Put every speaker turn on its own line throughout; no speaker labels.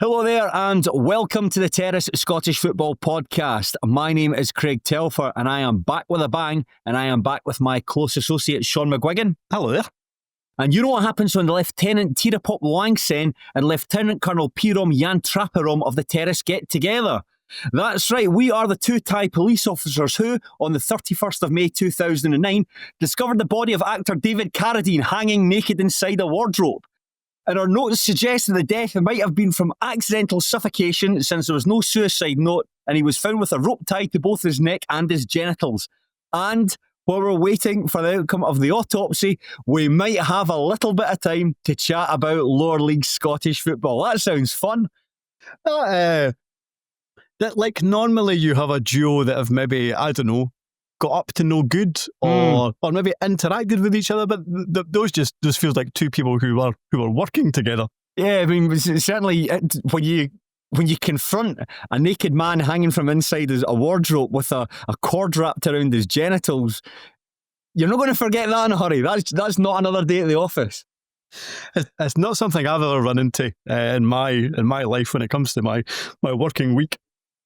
Hello there and welcome to the Terrace Scottish Football Podcast. My name is Craig Telfer and I am back with a bang, and I am back with my close associate Shaughan McGuigan.
Hello there.
And you know what happens when the Lieutenant Tirapop Langsen and Lieutenant Colonel Pirom Yantraparom of the Terrace get together? That's right, we are the two Thai police officers who, on the 31st of May 2009, discovered the body of actor David Carradine hanging naked inside a wardrobe. And our notes suggest that the death might have been from accidental suffocation, since there was no suicide note and he was found with a rope tied to both his neck and his genitals. And while we're waiting for the outcome of the autopsy, we might have a little bit of time to chat about lower league Scottish football. That sounds fun.
That like normally you have a duo that have maybe, I don't know, got up to no good or maybe interacted with each other, but those just feels like two people who are working together.
Yeah, I mean, certainly when you confront a naked man hanging from inside a wardrobe with a cord wrapped around his genitals, you're not going to forget that in a hurry. That's not another day at the office.
It's not something I've ever run into in my life when it comes to my working week.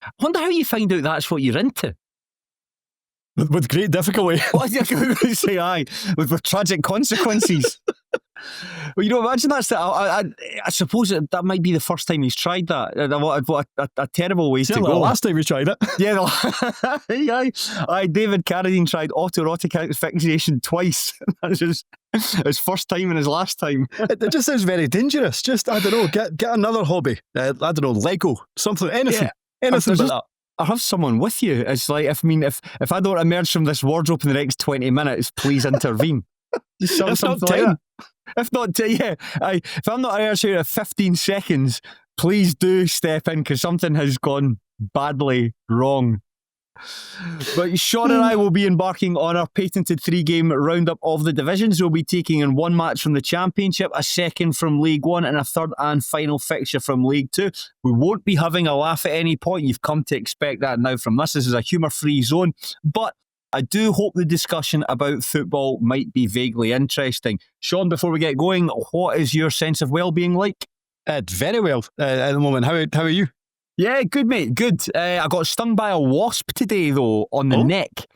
I wonder how you find out that's what you're into.
With great difficulty.
What are you going to say? Aye, with tragic consequences. Well, you know, imagine that's I suppose that might be the first time he's tried that. What a terrible way to go.
The last time we tried it.
Yeah, aye. David Carradine tried autoerotic asphyxiation twice. That's his first time and his last time.
It just sounds very dangerous. Just, I don't know, get another hobby. I don't know, Lego, something, anything.
Yeah.
Anything like that.
I have someone with you. It's like, if I don't emerge from this wardrobe in the next 20 minutes, please intervene.
If not 10.
Like if not 10, yeah. If I'm not here at 15 seconds, please do step in, because something has gone badly wrong. But Shaughan and I will be embarking on our patented 3-game roundup of the divisions. We'll be taking in one match from the Championship, a second from League One, and a third and final fixture from League Two. We won't be having a laugh at any point. You've come to expect that now from us. This is a humour-free zone. But I do hope the discussion about football might be vaguely interesting. Shaughan, before we get going, what is your sense of well-being like?
Very well at the moment. How are you?
Yeah, good, mate, good. I got stung by a wasp today, though, on the neck.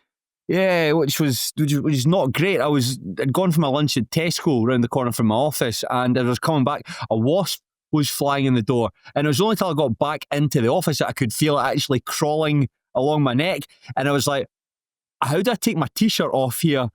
Yeah, which is not great. I'd gone for my lunch at Tesco around the corner from my office, and as I was coming back, a wasp was flying in the door. And it was only until I got back into the office that I could feel it actually crawling along my neck. And I was like, how do I take my t-shirt off here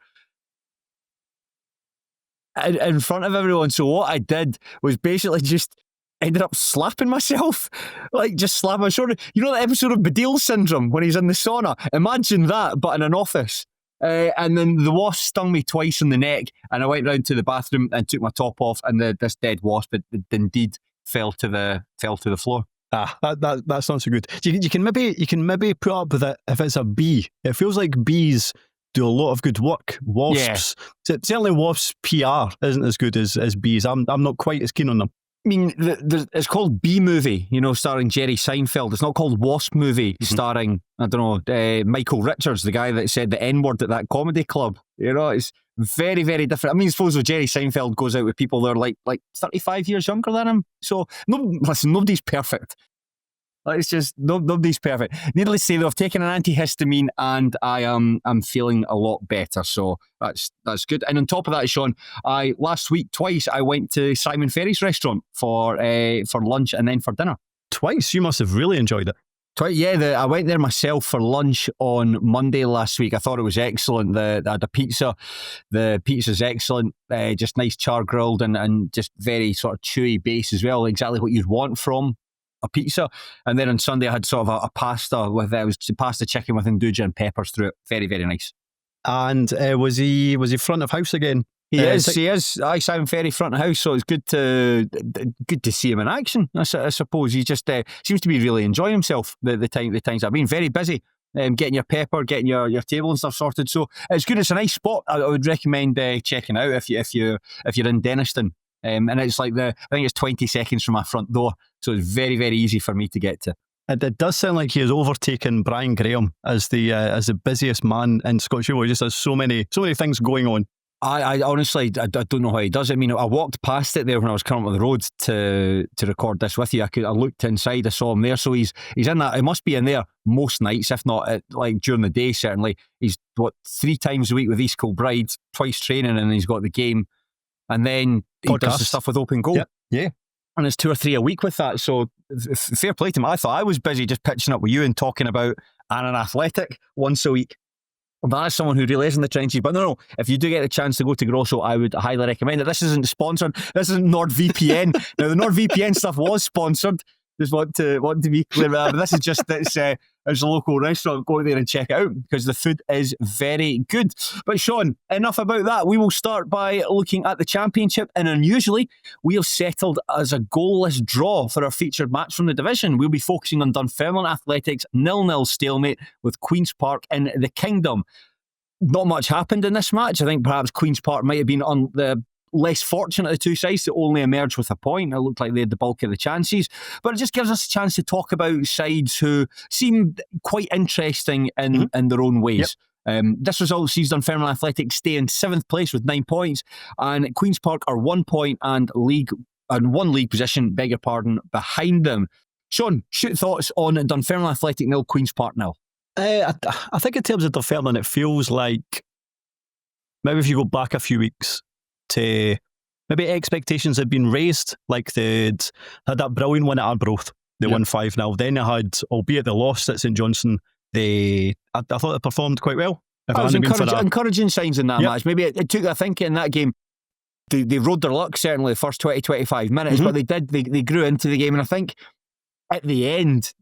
in front of everyone? So what I did was basically just ended up slapping myself, like just slap my shoulder. You know that episode of Badil Syndrome when he's in the sauna? Imagine that, but in an office. And then the wasp stung me twice in the neck, and I went round to the bathroom and took my top off, and this dead wasp it indeed fell to the floor.
That's not so good. You can maybe put up with it if it's a bee. It feels like bees do a lot of good work. Wasps, certainly wasps PR isn't as good as bees. I'm not quite as keen on them.
I mean, it's called Bee Movie, starring Jerry Seinfeld. It's not called Wasp Movie, starring, I don't know, Michael Richards, the guy that said the N-word at that comedy club. It's very, very different. I mean, suppose if Jerry Seinfeld goes out with people that are like 35 years younger than him. So, nobody's perfect. It's just, nobody's perfect. Needless to say, though, I've taken an antihistamine and I'm feeling a lot better. So that's good. And on top of that, Shaughan, last week twice I went to Simon Ferry's restaurant for lunch and then for dinner.
Twice? You must have really enjoyed it.
Yeah, I went there myself for lunch on Monday last week. I thought it was excellent. I had a pizza. The pizza's excellent. Just nice char grilled and just very sort of chewy base as well. Exactly what you'd want from a pizza. And then on Sunday I had sort of a pasta with it was pasta chicken with nduja and peppers through it. Very, very nice.
And was he front of house again?
He is. Aye, Simon Ferry front of house, so it's good to see him in action. I suppose he just seems to be really enjoying himself. The times I've been very busy, getting your pepper, getting your table and stuff sorted. So it's good. It's a nice spot. I would recommend checking out if you're in Denniston. And it's like I think it's 20 seconds from my front door, so it's very, very easy for me to get to.
It does sound like he has overtaken Brian Graham as the busiest man in Scottish football. He just has so many things going on.
I honestly, I don't know how he does it. I mean, I walked past it there when I was coming up the road to record this with you. I looked inside, I saw him there. So he's in that. He must be in there most nights, if not like during the day. Certainly, he's 3 times a week with East Kilbride, twice training, and he's got the game, and then he does the stuff with Open Goal.
Yeah.
And it's 2 or 3 a week with that. So fair play to him. I thought I was busy just pitching up with you and talking about an Athletic once a week. That is someone who really is in the trenches. But no, if you do get the chance to go to Grosso, I would highly recommend it. This isn't sponsored. This isn't NordVPN. Now, the NordVPN stuff was sponsored. Just want to be clear about that. But this is just it's a local restaurant. Go there and check it out because the food is very good. But Shaughan, enough about that. We will start by looking at the Championship. And unusually, we have settled as a goalless draw for our featured match from the division. We'll be focusing on Dunfermline Athletic's 0-0 stalemate with Queen's Park in the Kingdom. Not much happened in this match. I think perhaps Queen's Park might have been on the less fortunate of the two sides to only emerge with a point. It looked like they had the bulk of the chances. But it just gives us a chance to talk about sides who seem quite interesting in their own ways. Yep. This result sees Dunfermline Athletic stay in 7th place with 9 points, and Queen's Park are 1 point and one league position, behind them. Shaughan, shoot thoughts on Dunfermline Athletic 0, Queen's Park 0.
I think in terms of Dunfermline, it feels like maybe if you go back a few weeks to maybe expectations had been raised, like they'd had that brilliant win at Arbroath. They won 5-0. Then they had, albeit they lost at St Johnstone, I thought they performed quite well.
It was encouraging signs in that match. Maybe it took, I think, in that game, they rode their luck, certainly the first 20-25 minutes, but they grew into the game. And I think at the end,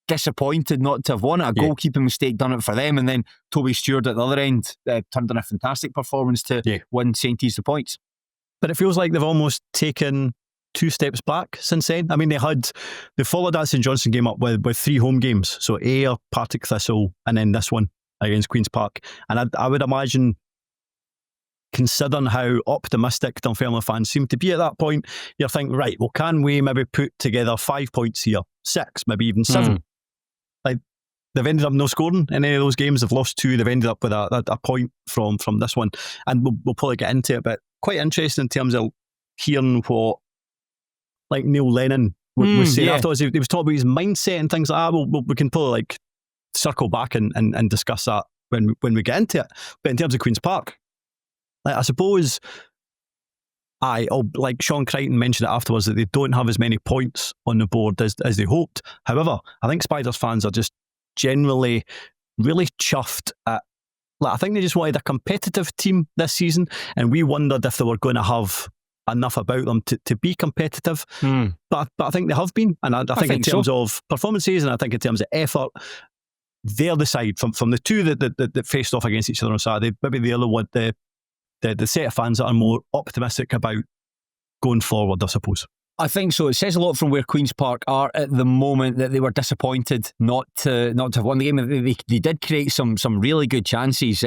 disappointed not to have won it. A goalkeeping mistake done it for them, and then Toby Stewart at the other end turned in a fantastic performance to win St. E's the points.
But it feels like they've almost taken 2 steps back since then. I mean, they followed that St Johnstone game up with 3 home games. So Ayr, Partick Thistle, and then this one against Queen's Park. And I would imagine, considering how optimistic Dunfermline fans seem to be at that point, you're thinking, right, well, can we maybe put together 5 points here, 6, maybe even 7? Like, they've ended up no scoring in any of those games. They've lost 2. They've ended up with a point from this one. And we'll probably get into it, but quite interesting in terms of hearing what like Neil Lennon was saying afterwards. He was talking about his mindset and things like that. We can probably like circle back and discuss that when we get into it. But in terms of Queen's Park, like, I suppose like Sean Crichton mentioned it afterwards, that they don't have as many points on the board as they hoped. However, I think Spiders fans are just generally really chuffed at, like, I think they just wanted a competitive team this season, and we wondered if they were going to have enough about them to be competitive. But I think they have been, and I think in terms of performances, and I think in terms of effort, they're the side from the 2 that faced off against each other on Saturday. Maybe the other one, the set of fans that are more optimistic about going forward, I suppose.
I think so. It says a lot from where Queen's Park are at the moment that they were disappointed not to have won the game. They did create some really good chances.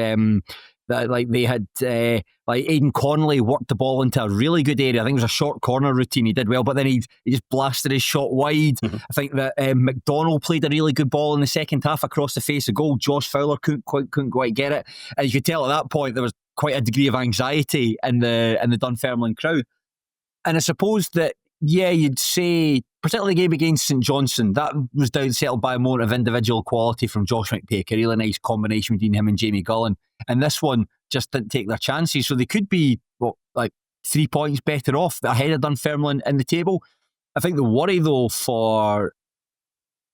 That, like, they had like Aidan Connolly worked the ball into a really good area. I think it was a short corner routine. He did well, but then he just blasted his shot wide. I think that McDonald played a really good ball in the second half across the face of goal. Josh Fowler couldn't quite get it, and you could tell at that point there was quite a degree of anxiety in the Dunfermline crowd. And I suppose that, you'd say, particularly the game against St Johnstone, that was settled by a moment of individual quality from Josh McPake, a really nice combination between him and Jamie Gullen. And this one just didn't take their chances, so they could be 3 points better off ahead of Dunfermline in the table. I think the worry, though, for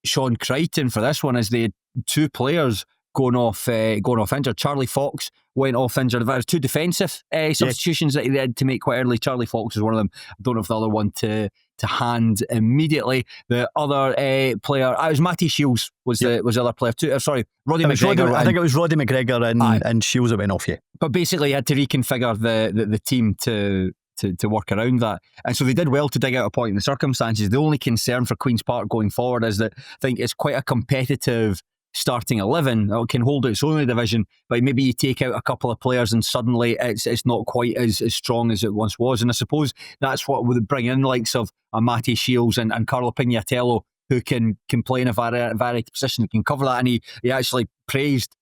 Sean Crichton for this one is they had 2 players going off injured. Charlie Fox went off injured. There was 2 defensive substitutions that he had to make quite early. Charlie Fox was one of them. I don't know if the other one to hand immediately. The other player, it was Matty Shields was the other player too. Sorry, Roddy McGregor.
I think it was Roddy McGregor and Shields that went off.
But basically, he had to reconfigure the team to work around that. And so they did well to dig out a point in the circumstances. The only concern for Queen's Park going forward is that I think it's quite a competitive starting 11. It can hold its own in the division, but maybe you take out a couple of players and suddenly it's not quite as strong as it once was. And I suppose that's what would bring in the likes of a Matty Shields and Carlo Pignatello, who can play in a variety of positions, can cover that. And he actually praised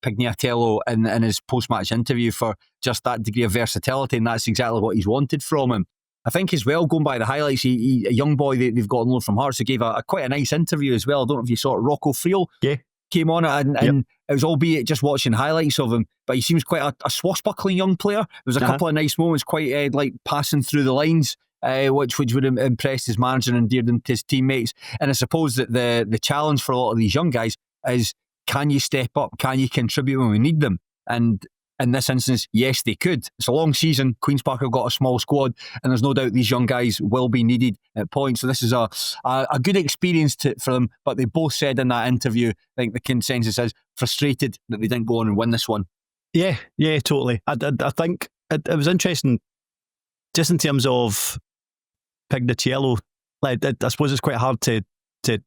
Pignatello in his post-match interview for just that degree of versatility, and that's exactly what he's wanted from him. I think as well, going by the highlights, a young boy they've got on loan from Hearts who gave quite a nice interview as well. I don't know if you saw it. Rocco Friel came on it, and it was albeit just watching highlights of him, but he seems quite a swashbuckling young player. There was a couple of nice moments, quite like passing through the lines, which would impress his manager and endeared him to his teammates. And I suppose that the challenge for a lot of these young guys is, can you step up? Can you contribute when we need them? And in this instance, yes, they could. It's a long season. Queen's Park have got a small squad, and there's no doubt these young guys will be needed at points. So this is a good experience for them. But they both said in that interview, I think the consensus is frustrated that they didn't go on and win this one. Yeah,
totally. I think it was interesting, just in terms of Pignatello. Like, I suppose it's quite hard to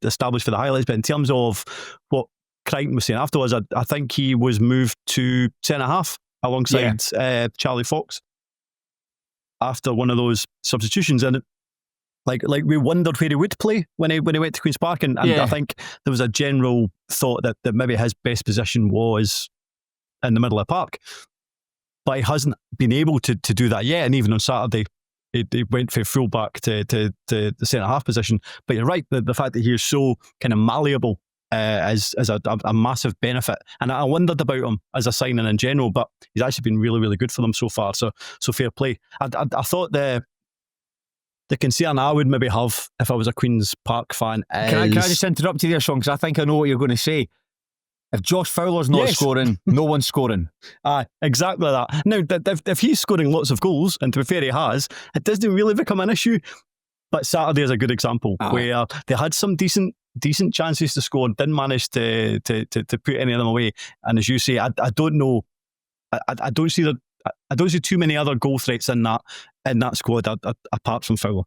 establish for the highlights, but in terms of what Crichton was saying afterwards, I think he was moved to centre half alongside Charlie Fox after one of those substitutions, and like we wondered where he would play when he went to Queen's Park, and I think there was a general thought that maybe his best position was in the middle of the park, but he hasn't been able to do that yet. And even on Saturday, he went from full back to the centre half position. But you're right, the fact that he is so kind of malleable is a massive benefit, and I wondered about him as a signing in general, but he's actually been really, really good for them so far, so fair play. I thought the concern I would maybe have if I was a Queen's Park fan is...
Can I just interrupt you there, Shaughan, because I think I know what you're going to say. If Josh Fowler's not scoring, no one's scoring.
Exactly that. Now, if he's scoring lots of goals, and to be fair he has, it doesn't really become an issue. But Saturday is a good example where they had some decent chances to score, didn't manage to put any of them away. And as you say, I don't know, I don't see too many other goal threats in that squad apart from Fowler.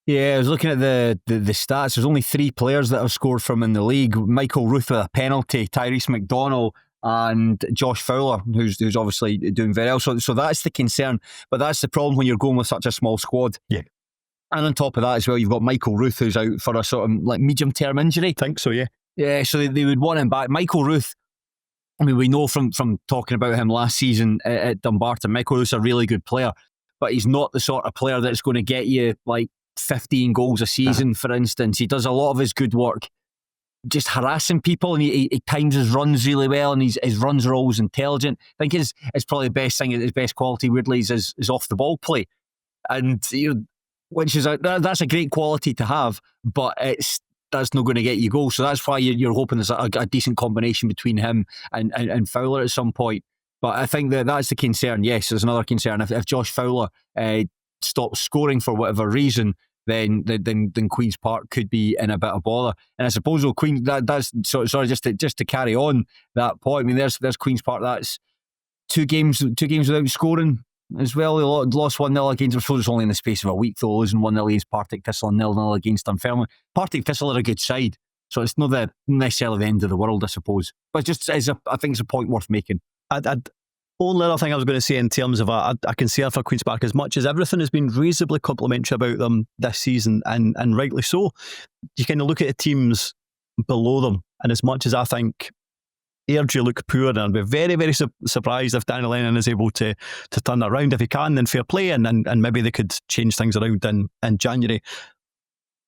Yeah, I was looking at the stats. There's only 3 players that have scored from in the league. Michael Ruth with a penalty, Tyrese McDonnell, and Josh Fowler, who's obviously doing very well. So that's the concern. But that's the problem when you're going with such a small squad.
Yeah.
And on top of that as well, you've got Michael Ruth, who's out for a sort of like medium-term injury.
I think so, yeah.
Yeah, so they would want him back. Michael Ruth, I mean, we know from talking about him last season at Dumbarton, Michael Ruth's a really good player, but he's not the sort of player that's going to get you like 15 goals a season, for instance. He does a lot of his good work just harassing people, and he times his runs really well, and his runs are always intelligent. I think his probably the best thing, his best quality, weirdly, is off the ball play. And which is that's a great quality to have, but that's not going to get you goals. So that's why you're hoping there's a decent combination between him and Fowler at some point. But I think that's the concern. Yes, there's another concern. If Josh Fowler stops scoring for whatever reason, then Queen's Park could be in a bit of bother. And I suppose that's sorry, just to carry on that point. I mean, there's Queen's Park. That's two games without scoring as well. They lost 1-0 against, I suppose it's only in the space of a week though, losing 1-0 against Partick Thistle and 0-0 against Dunfermline. Partick Thistle are a good side, so it's not necessarily the end of the world, I suppose. But just I think it's a point worth making.
Only other thing I was going to say in terms of a concern for Queen's Park, as much as everything has been reasonably complimentary about them this season, and rightly so, you kind of look at the teams below them, and as much as I think Airdrie look poor, and I'd be very, very surprised if Daniel Lennon is able to turn that around. If he can, then fair play, and maybe they could change things around in January.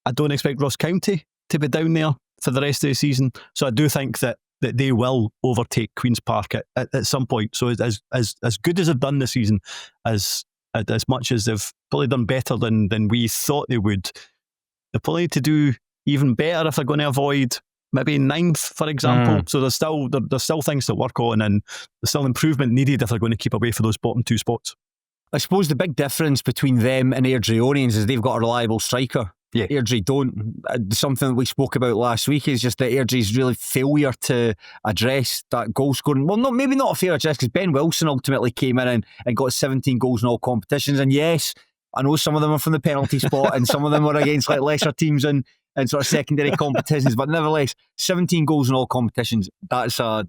I don't expect Ross County to be down there for the rest of the season, so I do think that they will overtake Queen's Park at some point. So as good as they've done this season, as much as they've probably done better than we thought they would, they probably need to do even better if they're going to avoid maybe 9th, for example. So there's still things to work on, and there's still improvement needed if they're going to keep away for those bottom 2 spots.
I suppose the big difference between them and Airdrieonians is they've got a reliable striker.
Yeah.
Airdrie don't. Something that we spoke about last week is just that Airdrie's really failure to address that goal scoring. Well, maybe not a failure address, because Ben Wilson ultimately came in and got 17 goals in all competitions. And yes, I know some of them are from the penalty spot and some of them are against like lesser teams and sort of secondary competitions, but nevertheless, 17 goals in all competitions, that's a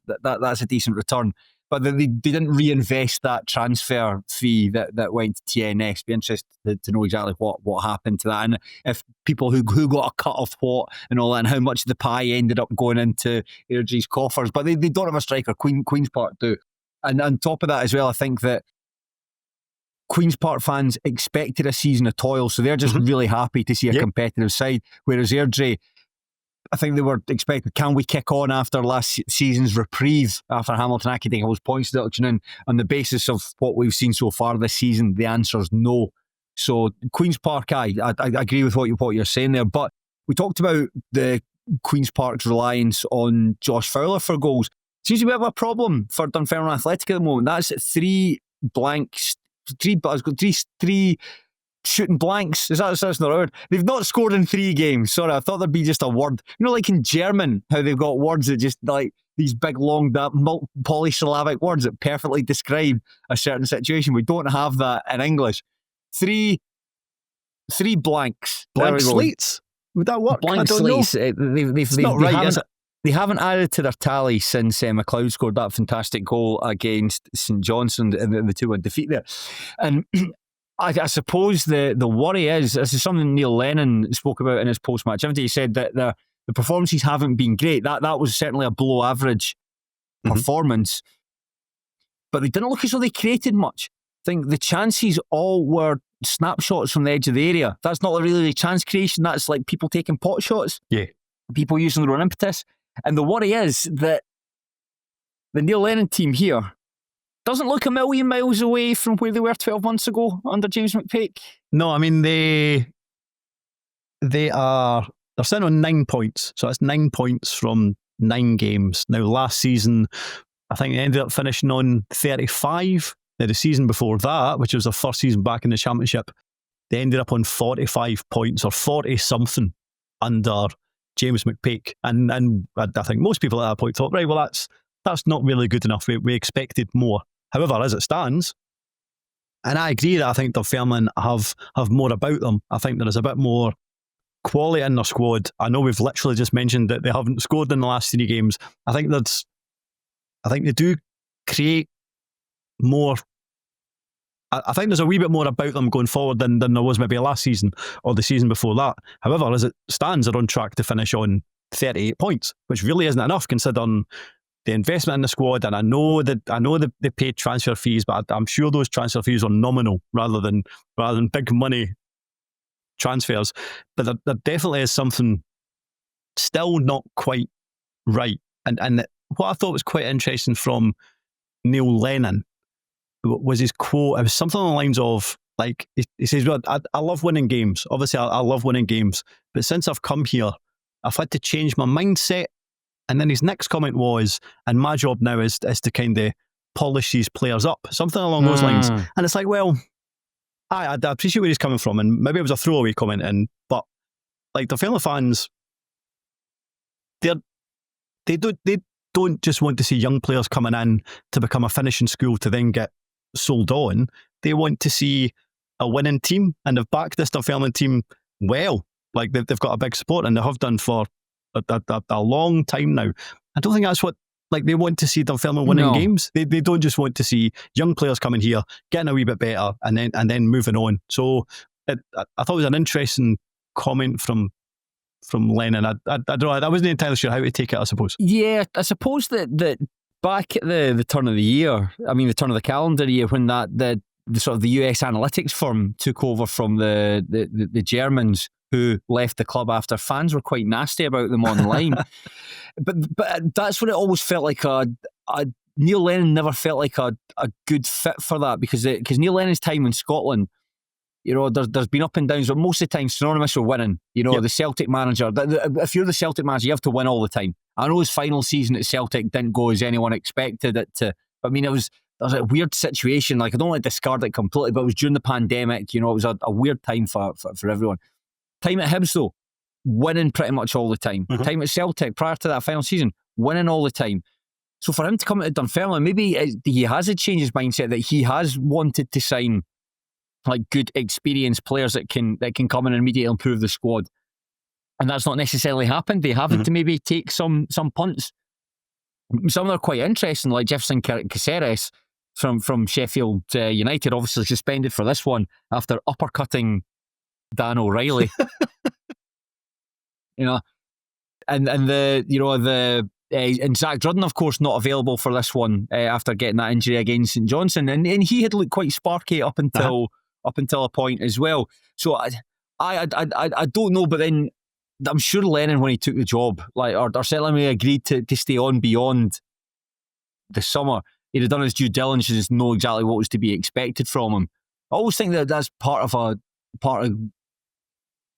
decent return. but they didn't reinvest that transfer fee that went to TNS. Be interested to know exactly what happened to that, and if people who got a cut of what and all that, and how much of the pie ended up going into Airdrie's coffers. But they don't have a striker. Queen's Park do. And on top of that as well, I think that Queen's Park fans expected a season of toil, so they're just really happy to see a competitive side. Whereas Airdrie, I think they were expected, can we kick on after last season's reprieve after Hamilton Academical's points deduction? And on the basis of what we've seen so far this season, the answer is no. So Queen's Park, I agree with what you're saying there. But we talked about the Queen's Park's reliance on Josh Fowler for goals. Seems to be a bit of a problem for Dunfermline Athletic at the moment. That's three shooting blanks. That's not a word. They've not scored in 3 games. Sorry, I thought there'd be just a word. You know, like in German, how they've got words that just like these big, long, polysyllabic words that perfectly describe a certain situation. We don't have that in English. Three blanks.
Blank slates? Would that work?
Blank slates. It's not right, is it? They haven't added to their tally since McLeod scored that fantastic goal against St Johnstone in the 2-1 defeat there. And I suppose the worry is, this is something Neil Lennon spoke about in his post-match interview. He said that the performances haven't been great. That was certainly a below-average performance. But they didn't look as though they created much. I think the chances all were snapshots from the edge of the area. That's not really chance creation. That's like people taking pot shots.
Yeah.
People using their own impetus. And the worry is that the Neil Lennon team here doesn't look a million miles away from where they were 12 months ago under James McPake.
No, I mean, they're sitting on 9 points. So that's 9 points from 9 games. Now, last season, I think they ended up finishing on 35. Now, the season before that, which was their first season back in the Championship, they ended up on 45 points or 40-something under James McPake. And I think most people at that point thought, right, well, that's not really good enough. We expected more. However, as it stands, and I agree that I think Dunfermline have more about them. I think there is a bit more quality in their squad. I know we've literally just mentioned that they haven't scored in the last 3 games. I think they do create more. I think there's a wee bit more about them going forward than there was maybe last season or the season before that. However, as it stands, they're on track to finish on 38 points, which really isn't enough considering the investment in the squad. And I know they paid transfer fees, but I'm sure those transfer fees are nominal rather than big money transfers. But there definitely is something still not quite right. And what I thought was quite interesting from Neil Lennon was his quote. It was something along the lines of, like, he says, well, I love winning games. Obviously, I love winning games. But since I've come here, I've had to change my mindset. And then his next comment was, and my job now is to kind of polish these players up. Something along those lines. And it's like, well, I appreciate where he's coming from. And maybe it was a throwaway comment in, but like the fellow fans, they don't just want to see young players coming in to become a finishing school to then get sold on. They want to see a winning team, and they've backed this Dunfermline team well. Like they've got a big support, and they have done for a long time now. I don't think that's what, like, they want to see Dunfermline winning games. They don't just want to see young players coming here, getting a wee bit better, and then moving on. So I thought it was an interesting comment from Lennon. I don't know. I wasn't entirely sure how to take it, I suppose.
Yeah, I suppose that back at the turn of the year, I mean the turn of the calendar year, when the sort of the US analytics firm took over from the Germans who left the club after fans were quite nasty about them online. but that's what it always felt like. Neil Lennon never felt like a good fit for that, because Neil Lennon's time in Scotland, you know, there's been up and downs, but most of the time synonymous with winning. You know, The Celtic manager, if you're the Celtic manager, you have to win all the time. I know his final season at Celtic didn't go as anyone expected it to. But I mean, there was a weird situation. Like, I don't want to discard it completely, but it was during the pandemic. You know, it was a weird time for everyone. Time at Hibs, though, winning pretty much all the time. Time at Celtic, prior to that final season, winning all the time. So for him to come into Dunfermline, maybe he has a change his mindset, that he has wanted to sign like good, experienced players that can come in and immediately improve the squad, and that's not necessarily happened. They haven't to maybe take some punts. Some of them are quite interesting, like Jefferson Caceres from Sheffield United, obviously suspended for this one after uppercutting Dan O'Reilly. you know, and Zach Drudden, of course, not available for this one after getting that injury against St Johnstone, and he had looked quite sparky up until a point as well. So I don't know, but then I'm sure Lennon, when he took the job, or certainly agreed to stay on beyond the summer, he'd have done his due diligence and know exactly what was to be expected from him. I always think that's part of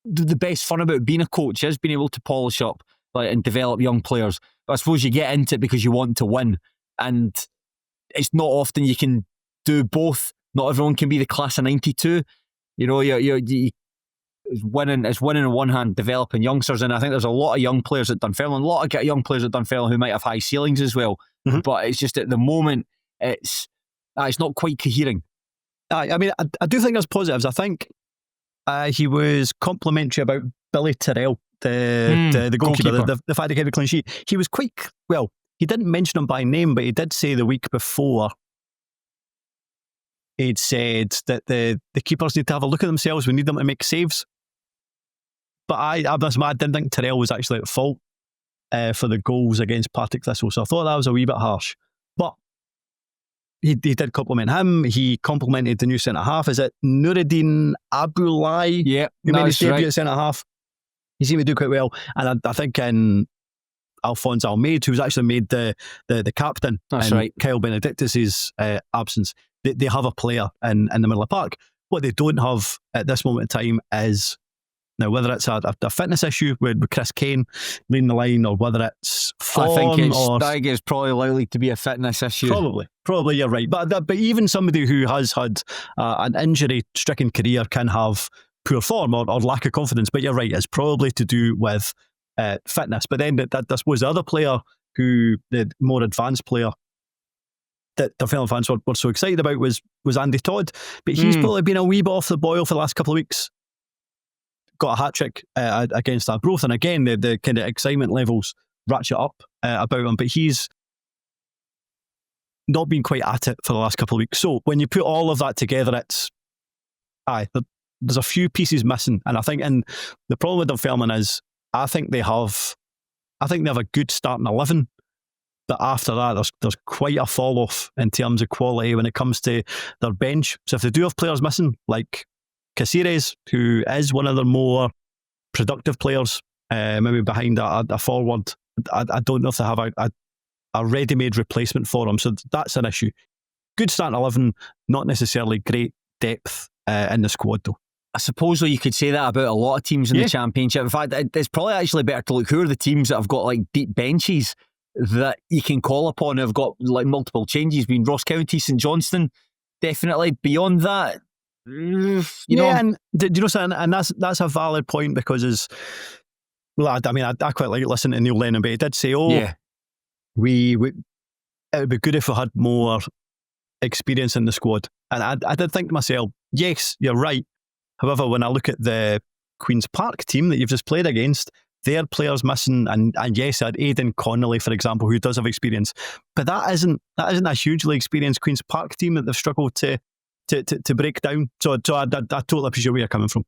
the best fun about being a coach is being able to polish up and develop young players. But I suppose you get into it because you want to win, and it's not often you can do both. Not everyone can be the class of '92. It's winning on one hand, developing youngsters, and I think there's a lot of young players at Dunfermline, a lot of young players at Dunfermline who might have high ceilings as well. Mm-hmm. But it's just at the moment it's not quite cohering.
I mean, I do think there's positives. I think he was complimentary about Billy Tyrrell, the goalkeeper. The fact he had a clean sheet. He was quite well. He didn't mention him by name, but he did say the week before he'd said that the keepers need to have a look at themselves. We need them to make saves. But I didn't think Tyrrell was actually at fault for the goals against Partick Thistle, so I thought that was a wee bit harsh. But he did compliment him. He complimented the new centre-half. Is it Nuruddin Abulai?
Yeah,
who made his debut
right
at centre-half. He seemed to do quite well. And I think in Alphonse Almeida, who was actually made the captain
that's
in
right.
Kyle Benedictus' absence, they have a player in the middle of the park. What they don't have at this moment in time is, now, whether it's a fitness issue with Chris Kane leading the line, or whether it's form,
I think it's probably likely to be a fitness issue.
Probably you're right. But even somebody who has had an injury-stricken career can have poor form or lack of confidence. But you're right, it's probably to do with fitness. But then I suppose the other player, the more advanced player that the Dunfermline fans were so excited about was Andy Todd. But he's probably been a wee bit off the boil for the last couple of weeks. Got a hat-trick against Arbroath, and again the kind of excitement levels ratchet up about him, but he's not been quite at it for the last couple of weeks. So when you put all of that together, there's a few pieces missing, and I think the problem with Dunfermline is I think they have a good starting 11, but after that there's quite a fall off in terms of quality when it comes to their bench. So if they do have players missing, like Caceres, who is one of their more productive players, maybe behind a forward, I don't know if they have a ready-made replacement for him, so that's an issue. Good starting 11, not necessarily great depth in the squad though.
I suppose you could say that about a lot of teams in the Championship. In fact, it's probably actually better to look who are the teams that have got deep benches that you can call upon, who've got multiple changes. Being Ross County, St Johnstone, definitely. Beyond that, you know.
And do you know something? And that's a valid point, because I quite like listening to Neil Lennon, but he did say, it would be good if we had more experience in the squad. And I did think to myself, yes, you're right. However, when I look at the Queen's Park team that you've just played against, their players missing, and yes, I had Aidan Connolly, for example, who does have experience, but that isn't a hugely experienced Queen's Park team that they've struggled to break down. So I totally appreciate where you're coming from.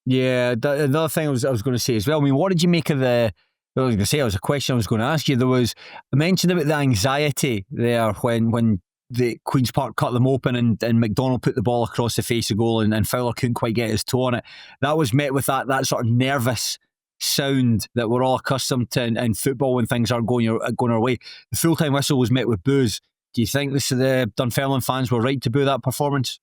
Yeah, another thing I was going to say as well. I mean, what did you make of it was a question I was going to ask you. There was a mention about the anxiety there when the Queen's Park cut them open and McDonald put the ball across the face of goal and Fowler couldn't quite get his toe on it. That was met with that sort of nervous sound that we're all accustomed to in football when things aren't going our way. The full-time whistle was met with boos. Do you think the Dunfermline fans were right to boo that performance?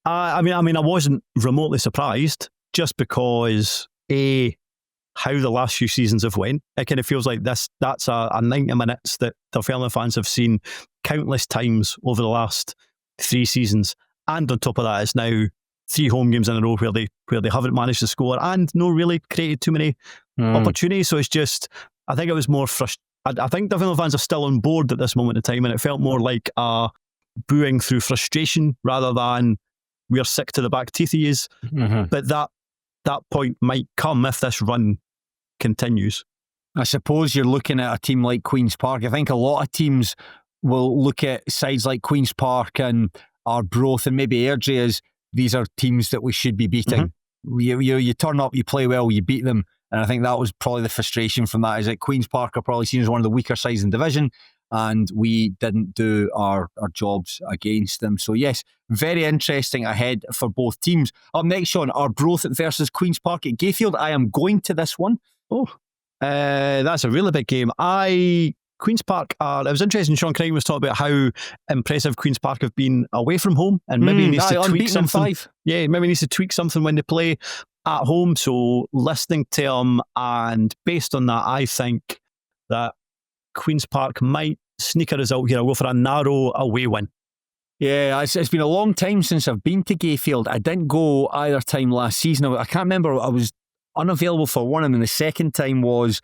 I mean, I wasn't remotely surprised, just because how the last few seasons have went. It kind of feels like that's a 90 minutes that Dunfermline fans have seen countless times over the last 3 seasons, and on top of that, it's now 3 home games in a row where they haven't managed to score and no really created too many opportunities. So it's just, I think it was more frustrating. I think Dunfermline fans are still on board at this moment in time, and it felt more like a booing through frustration rather than we're sick to the back teeth he is. Mm-hmm. But that point might come if this run continues.
I suppose you're looking at a team like Queen's Park. I think a lot of teams will look at sides like Queen's Park and Arbroath and maybe Airdrie as these are teams that we should be beating. You turn up, you play well, you beat them. And I think that was probably the frustration from that, is that Queen's Park are probably seen as one of the weaker sides in the division, and we didn't do our jobs against them. So yes, very interesting ahead for both teams. Up next, Shaughan, Arbroath versus Queen's Park at Gayfield. I am going to this one.
That's a really big game. Queen's Park it was interesting. Sean Craig was talking about how impressive Queen's Park have been away from home, and maybe he needs to tweak something. Yeah, maybe he needs to tweak something when they play at home. So listening to him, and based on that, I think that Queen's Park might sneak a result here. I'll go for a narrow away win.
Yeah, it's been a long time since I've been to Gayfield. I didn't go either time last season. I can't remember. I was unavailable for one, and then the second time was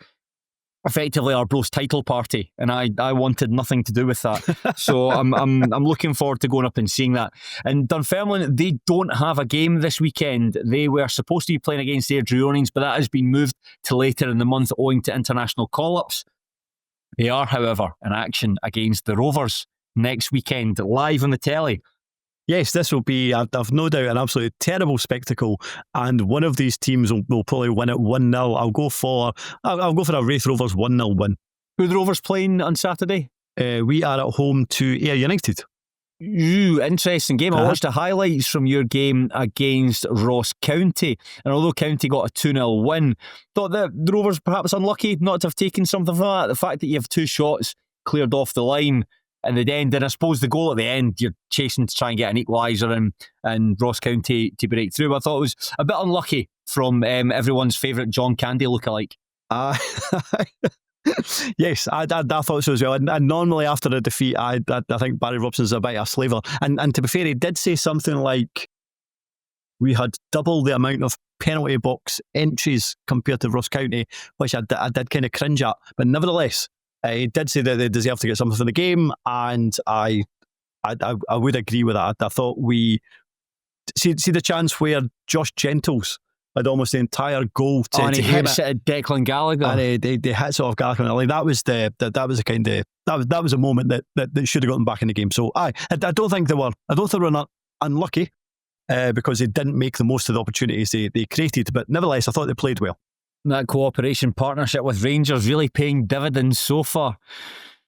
effectively Arbroath's title party, and I wanted nothing to do with that. So I'm looking forward to going up and seeing that. And Dunfermline, they don't have a game this weekend. They were supposed to be playing against the Airdrie, but that has been moved to later in the month owing to international call-ups. They are, however, in action against the Rovers next weekend, live on the telly.
Yes, this will be, I've no doubt, an absolutely terrible spectacle, and one of these teams will probably win it 1-0. I'll go for a Wraith Rovers 1-0 win.
Who are the Rovers playing on Saturday?
We are at home to Ayr United.
Interesting game. I watched the highlights from your game against Ross County, and although County got a 2-0 win, thought that the Rovers perhaps unlucky not to have taken something from that. The fact that you have two shots cleared off the line in the end, and I suppose the goal at the end, you're chasing to try and get an equaliser and Ross County to break through. But I thought it was a bit unlucky from everyone's favourite John Candy lookalike.
Yes, I thought so as well. And normally after a defeat, I think Barry Robson's a bit of a slaver. And to be fair, he did say something like we had double the amount of penalty box entries compared to Ross County, which I did kind of cringe at. But nevertheless, he did say that they deserve to get something from the game, and I would agree with that. I thought we see the chance where Josh Gentles had almost the entire goal to
and he hits it at Declan Gallagher,
and they hits it off Gallagher. Like that was a moment that should have gotten back in the game. So I don't think they were not unlucky because they didn't make the most of the opportunities they created. But nevertheless, I thought they played well.
That cooperation partnership with Rangers really paying dividends so far.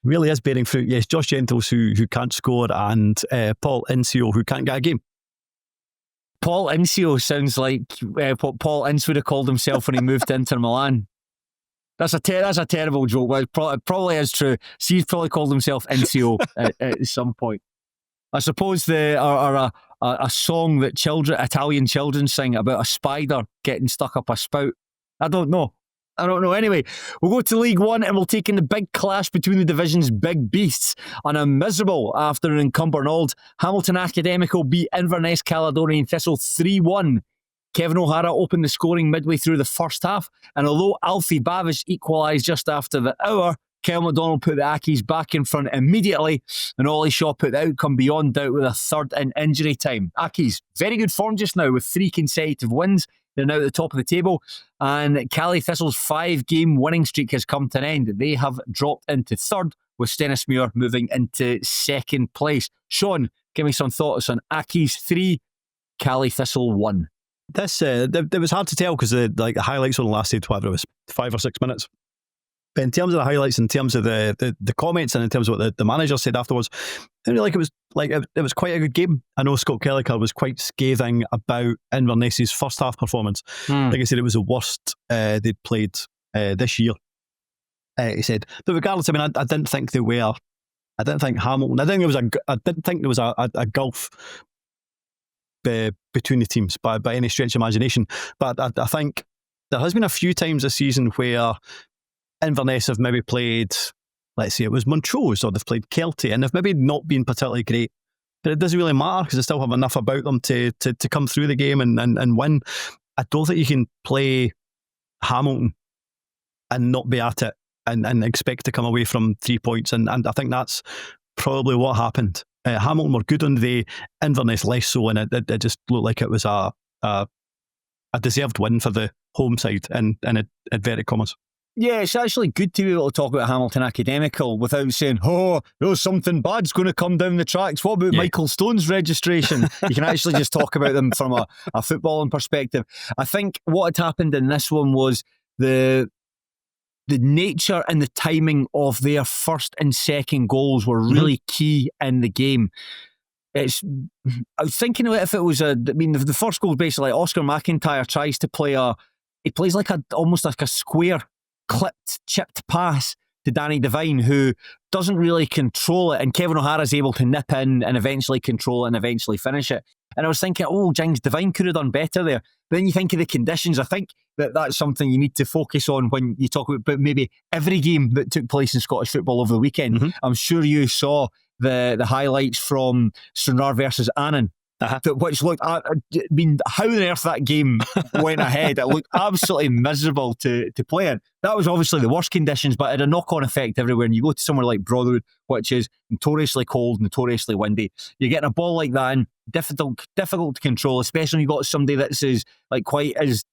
Really is bearing fruit. Yes, Josh Gentles who can't score, and Paul Incio who can't get a game.
Paul Incio sounds like what Paul Ince would have called himself when he moved to Inter Milan. That's a terrible joke, but it probably is true. So he's probably called himself Incio at some point. I suppose a song that Italian children sing about a spider getting stuck up a spout. I don't know. Anyway, we'll go to League One and we'll take in the big clash between the division's big beasts. On a miserable afternoon in Cumbernauld, Hamilton Academical beat Inverness Caledonian Thistle 3-1. Kevin O'Hara opened the scoring midway through the first half, and although Alfie Bavish equalised just after the hour, Kel McDonald put the Accies back in front immediately, and Ollie Shaw put the outcome beyond doubt with a third in injury time. Accies, very good form just now with 3 consecutive wins. They're now at the top of the table, and Cali Thistle's 5-game winning streak has come to an end. They have dropped into third, with Stennismuir moving into second place. Shaughan, give me some thoughts on Accies 3, Cali Thistle 1.
This it was hard to tell because the highlights only lasted whatever it was, 5 or 6 minutes. But in terms of the highlights, in terms of the comments, and in terms of what the manager said afterwards, I really it was quite a good game. I know Scott Kelliker was quite scathing about Inverness's first half performance. Like I said, it was the worst they'd played this year. He said, but regardless, I mean, I didn't think they were. I didn't think Hamilton. I didn't think there was a gulf between the teams by any stretch of imagination. But I think there has been a few times this season where Inverness have maybe played, let's say it was Montrose, or they've played Kelty, and they've maybe not been particularly great. But it doesn't really matter because they still have enough about them to come through the game and win. I don't think you can play Hamilton and not be at it and expect to come away from 3 points. And I think that's probably what happened. Hamilton were good on the day, Inverness less so, and it just looked like it was a deserved win for the home side in inverted commas.
Yeah, it's actually good to be able to talk about Hamilton Academical without saying, oh, there's something bad's going to come down the tracks. What about Michael Stone's registration? You can actually just talk about them from a footballing perspective. I think what had happened in this one was the nature and the timing of their first and second goals were really key in the game. I was thinking about if it was the first goal is basically Oscar McIntyre tries to play he plays almost like a square chipped pass to Danny Devine, who doesn't really control it, and Kevin O'Hara's able to nip in and eventually control it and eventually finish it. And I was thinking, James Devine could have done better there. But then you think of the conditions. I think that's something you need to focus on when you talk about maybe every game that took place in Scottish football over the weekend. I'm sure you saw the highlights from Stranraer versus Annan. Which looked, how on earth that game went ahead. It looked absolutely miserable to play in. That was obviously the worst conditions, but it had a knock-on effect everywhere. And you go to somewhere like Brotherwood, which is notoriously cold, notoriously windy. You're getting a ball like that in, difficult to control, especially when you've got somebody that's quite as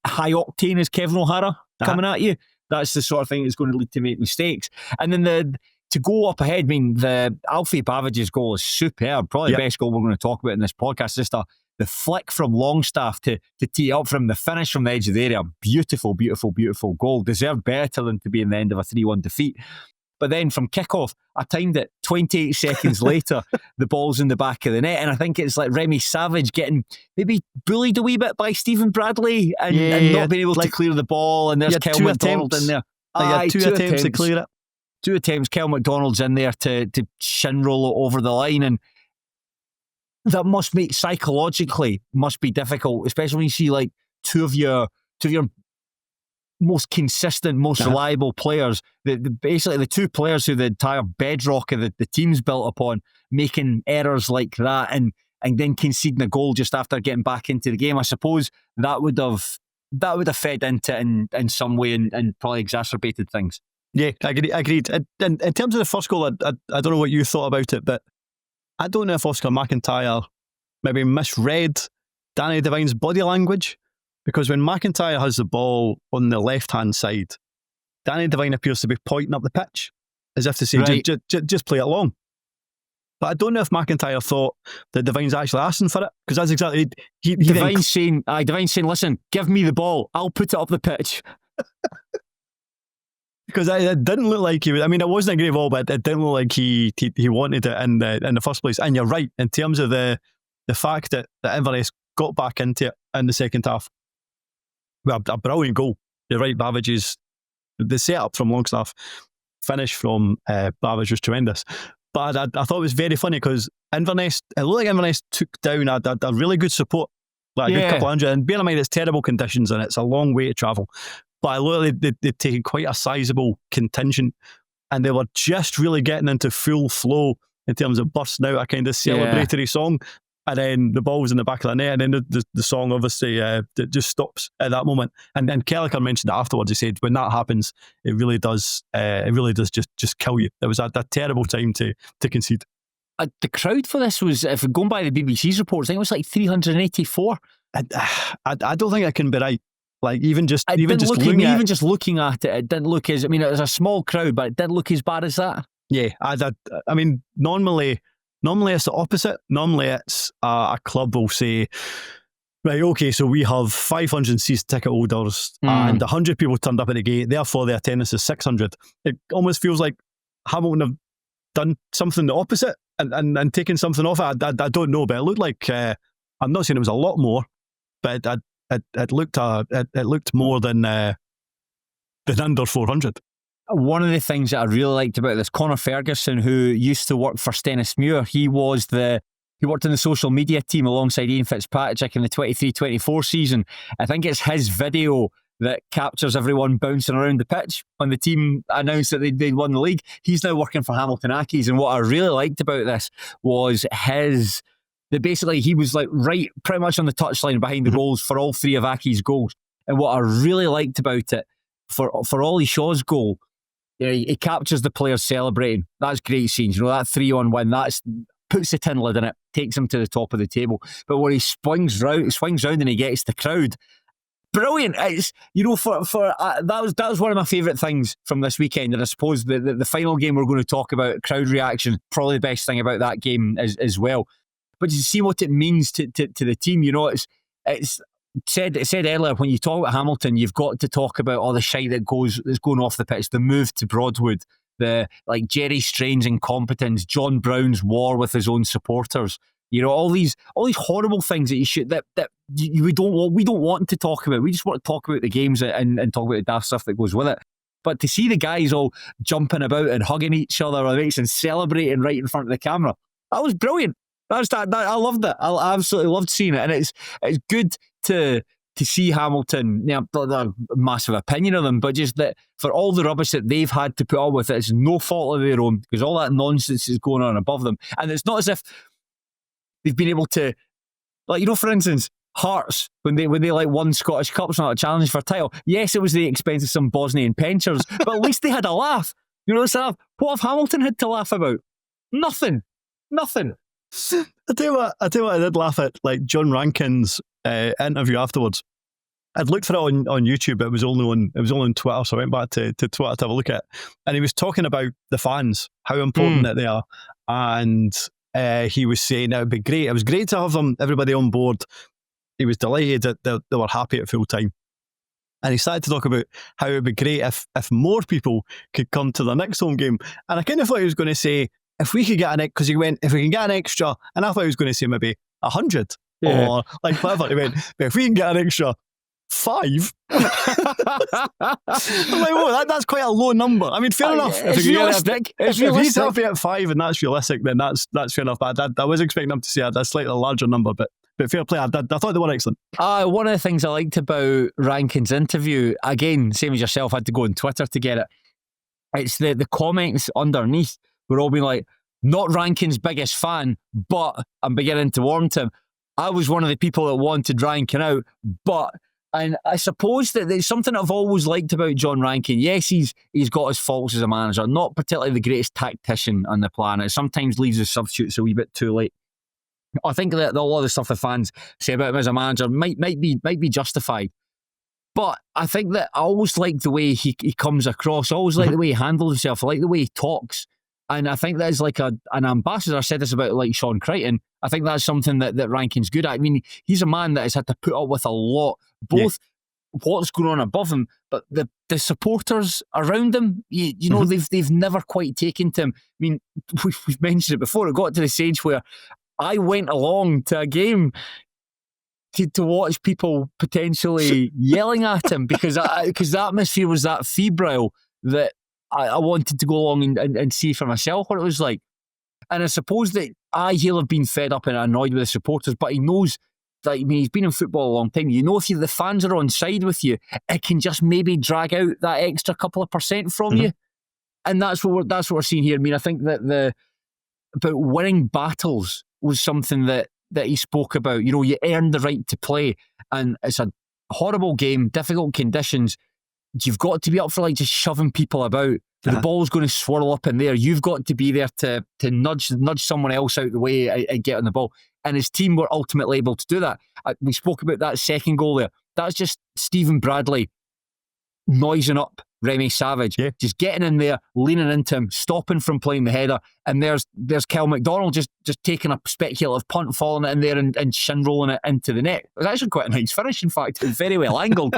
high octane as Kevin O'Hara coming at you. That's the sort of thing that's going to lead to make mistakes. And then to go up ahead, the Alfie Bavich's goal is superb. Probably the best goal we're going to talk about in this podcast. Just the flick from Longstaff to tee up from the finish from the edge of the area. Beautiful, beautiful, beautiful goal. Deserved better than to be in the end of a 3-1 defeat. But then from kickoff, I timed it 28 seconds later, the ball's in the back of the net. And I think it's like Remy Savage getting maybe bullied a wee bit by Stephen Bradley and not being able to clear the ball. And there's Kel McDonald in there.
He had two attempts to clear it.
2 attempts, Kel McDonald's in there to shin roll it over the line, and that must make psychologically be difficult, especially when you see two of your most consistent, most reliable players, basically the 2 players who the entire bedrock of the team's built upon, making errors like that and then conceding a goal just after getting back into the game. I suppose that would have fed into it in some way and probably exacerbated things.
Yeah, agreed. In terms of the first goal, I don't know what you thought about it, but I don't know if Oscar McIntyre maybe misread Danny Devine's body language, because when McIntyre has the ball on the left-hand side, Danny Devine appears to be pointing up the pitch as if to say, just play it along. But I don't know if McIntyre thought that Devine's actually asking for it, because that's exactly... Devine's saying, listen, give me the ball, I'll put it up the pitch. Because it didn't look like he was... it wasn't a great ball, but it didn't look like he wanted it in the first place. And you're right, in terms of the fact that Inverness got back into it in the second half. Well, a brilliant goal. You're right, the setup from Longstaff, finish from Babbage was tremendous. But I thought it was very funny because it looked like Inverness took down a really good support, a good couple hundred. And bear in mind, it's terrible conditions and it's a long way to travel. But I looked like they'd taken quite a sizable contingent and they were just really getting into full flow in terms of bursting out a kind of celebratory song. And then the ball was in the back of the net, and then the song obviously it just stops at that moment. And then Kelleher mentioned it afterwards. He said, when that happens, it really does just kill you. It was a terrible time to concede.
The crowd for this was, if we're going by the BBC's reports, I think it was like 384.
I don't think it can be right. Even just looking
at it didn't look as... it was a small crowd, but it didn't look as bad as that.
Yeah, normally it's the opposite. Normally it's a club will say, right, okay, so we have 500 season ticket holders and 100 people turned up at the gate, therefore the attendance is 600. It almost feels like Hamilton have done something the opposite and taken something off it. I don't know, but it looked like, I'm not saying it was a lot more, but it looked more than under 400.
One of the things that I really liked about this, Conor Ferguson, who used to work for Stennismuir, he worked in the social media team alongside Ian Fitzpatrick in the 23-24 season. I think it's his video that captures everyone bouncing around the pitch when the team announced that they'd won the league. He's now working for Hamilton Accies, and what I really liked about this was basically he was right pretty much on the touchline behind the goals for all 3 of Accies' goals. And what I really liked about it, for Ollie Shaw's goal, he captures the players celebrating. That's great scenes. That 3-1 win, puts the tin lid in it, takes him to the top of the table. But when he swings round and he gets the crowd, brilliant. It's, you know, for that was one of my favourite things from this weekend, and I suppose the final game we're going to talk about, crowd reaction, probably the best thing about that game as well. But you see what it means to the team. You know, it's said earlier, when you talk about Hamilton, you've got to talk about all the shite that's going off the pitch, the move to Broadwood, the like Jerry Strange's incompetence, John Brown's war with his own supporters. You know, all these horrible things that we don't want to talk about. We just want to talk about the games and talk about the daft stuff that goes with it. But to see the guys all jumping about and hugging each other and celebrating right in front of the camera, that was brilliant. I loved it. I absolutely loved seeing it, and it's good to see Hamilton. Yeah, not a massive opinion of them, but just that for all the rubbish that they've had to put up with, it's no fault of their own, because all that nonsense is going on above them, and it's not as if they've been able to, like, you know, for instance, Hearts, when they like won Scottish Cups and a challenge for a title. Yes, it was the expense of some Bosnian pensioners, but at least they had a laugh. You know, what have Hamilton had to laugh about? Nothing.
I tell you what I did laugh at, like John Rankin's interview afterwards. I'd looked for it on YouTube, but it was only on Twitter, so I went back to Twitter to have a look at it. And he was talking about the fans, how important that they are, and he was saying it would be great. It was great to have everybody on board. He was delighted that they were happy at full time. And he started to talk about how it would be great if more people could come to the next home game. And I kind of thought he was going to say, if we could get because he went, if we can get an extra, and I thought he was going to say maybe 100 or like whatever. He went, but if we can get an extra 5, I'm like, whoa, that's quite a low number. I mean, fair enough.
It's realistic.
If he's happy at 5 and that's realistic, then that's fair enough. But I was expecting him to say a slightly larger number, but fair play. I thought they were excellent.
One of the things I liked about Rankin's interview, again, same as yourself, I had to go on Twitter to get it. It's the comments underneath were all being like, not Rankin's biggest fan, but I'm beginning to warm to him. I was one of the people that wanted Rankin out, but, and I suppose that there's something I've always liked about John Rankin. Yes, he's got his faults as a manager, not particularly the greatest tactician on the planet. Sometimes leaves his substitutes a wee bit too late. I think that a lot of the stuff the fans say about him as a manager might be justified. But I think that I always like the way he comes across. I always like the way he handles himself. I like the way he talks. And I think that is like an ambassador. I said this about like Sean Crichton. I think that's something that Rankin's good at. I mean, he's a man that has had to put up with a lot, both what's going on above him, but the supporters around him, you know, they've never quite taken to him. I mean, we've mentioned it before. It got to the stage where I went along to a game to watch people potentially yelling at him because the atmosphere was that febrile that I wanted to go along and see for myself what it was like. And I suppose that he'll have been fed up and annoyed with the supporters, but he knows that, I mean, he's been in football a long time. You know, if the fans are on side with you, it can just maybe drag out that extra couple of % from you. And that's what we're seeing here. I mean, I think that about winning battles was something that he spoke about. You know, you earned the right to play, and it's a horrible game, difficult conditions. You've got to be up for like just shoving people about. The ball's going to swirl up in there. You've got to be there to nudge someone else out the way and get on the ball. And his team were ultimately able to do that. We spoke about that second goal there. That's just Stephen Bradley noising up Remy Savage, just getting in there, leaning into him, stopping from playing the header. And there's Kel McDonald just taking a speculative punt, falling it in there and shin rolling it into the net. It was actually quite a nice finish, in fact. It was very well angled.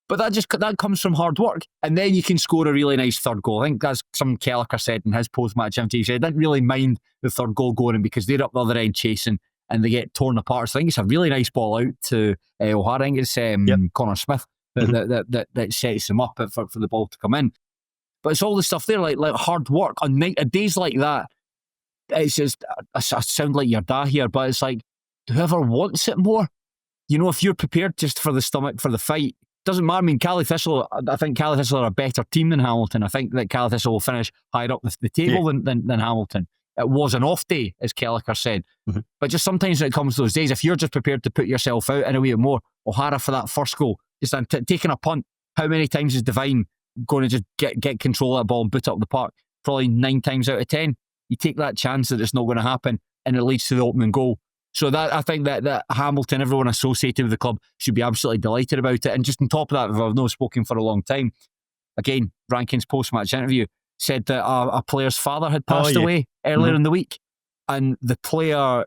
But that comes from hard work. And then you can score a really nice third goal. I think that's something Kelleher said in his post-match interview. He said, I didn't really mind the third goal going in because they're up the other end chasing and they get torn apart. So I think it's a really nice ball out to O'Hara. I think it's Connor Smith that sets him up for the ball to come in. But it's all the stuff there, like hard work. On days like that, it's just, I sound like your dad here, but it's like, whoever wants it more, you know, if you're prepared just for the stomach, for the fight, doesn't matter. I mean, Cally Thistle, I think Cally Thistle are a better team than Hamilton. I think that Cally Thistle will finish higher up the table than Hamilton. It was an off day, as Kelleher said. But just sometimes when it comes to those days, if you're just prepared to put yourself out in a wee bit more, O'Hara for that first goal, just taking a punt, how many times is Devine going to just get control of that ball and boot up the park? Probably 9 times out of 10. You take that chance that it's not going to happen and it leads to the opening goal. So that I think that Hamilton, everyone associated with the club, should be absolutely delighted about it. And just on top of that, I've not spoken for a long time. Again, Rankin's post-match interview said that a player's father had passed away earlier in the week, and the player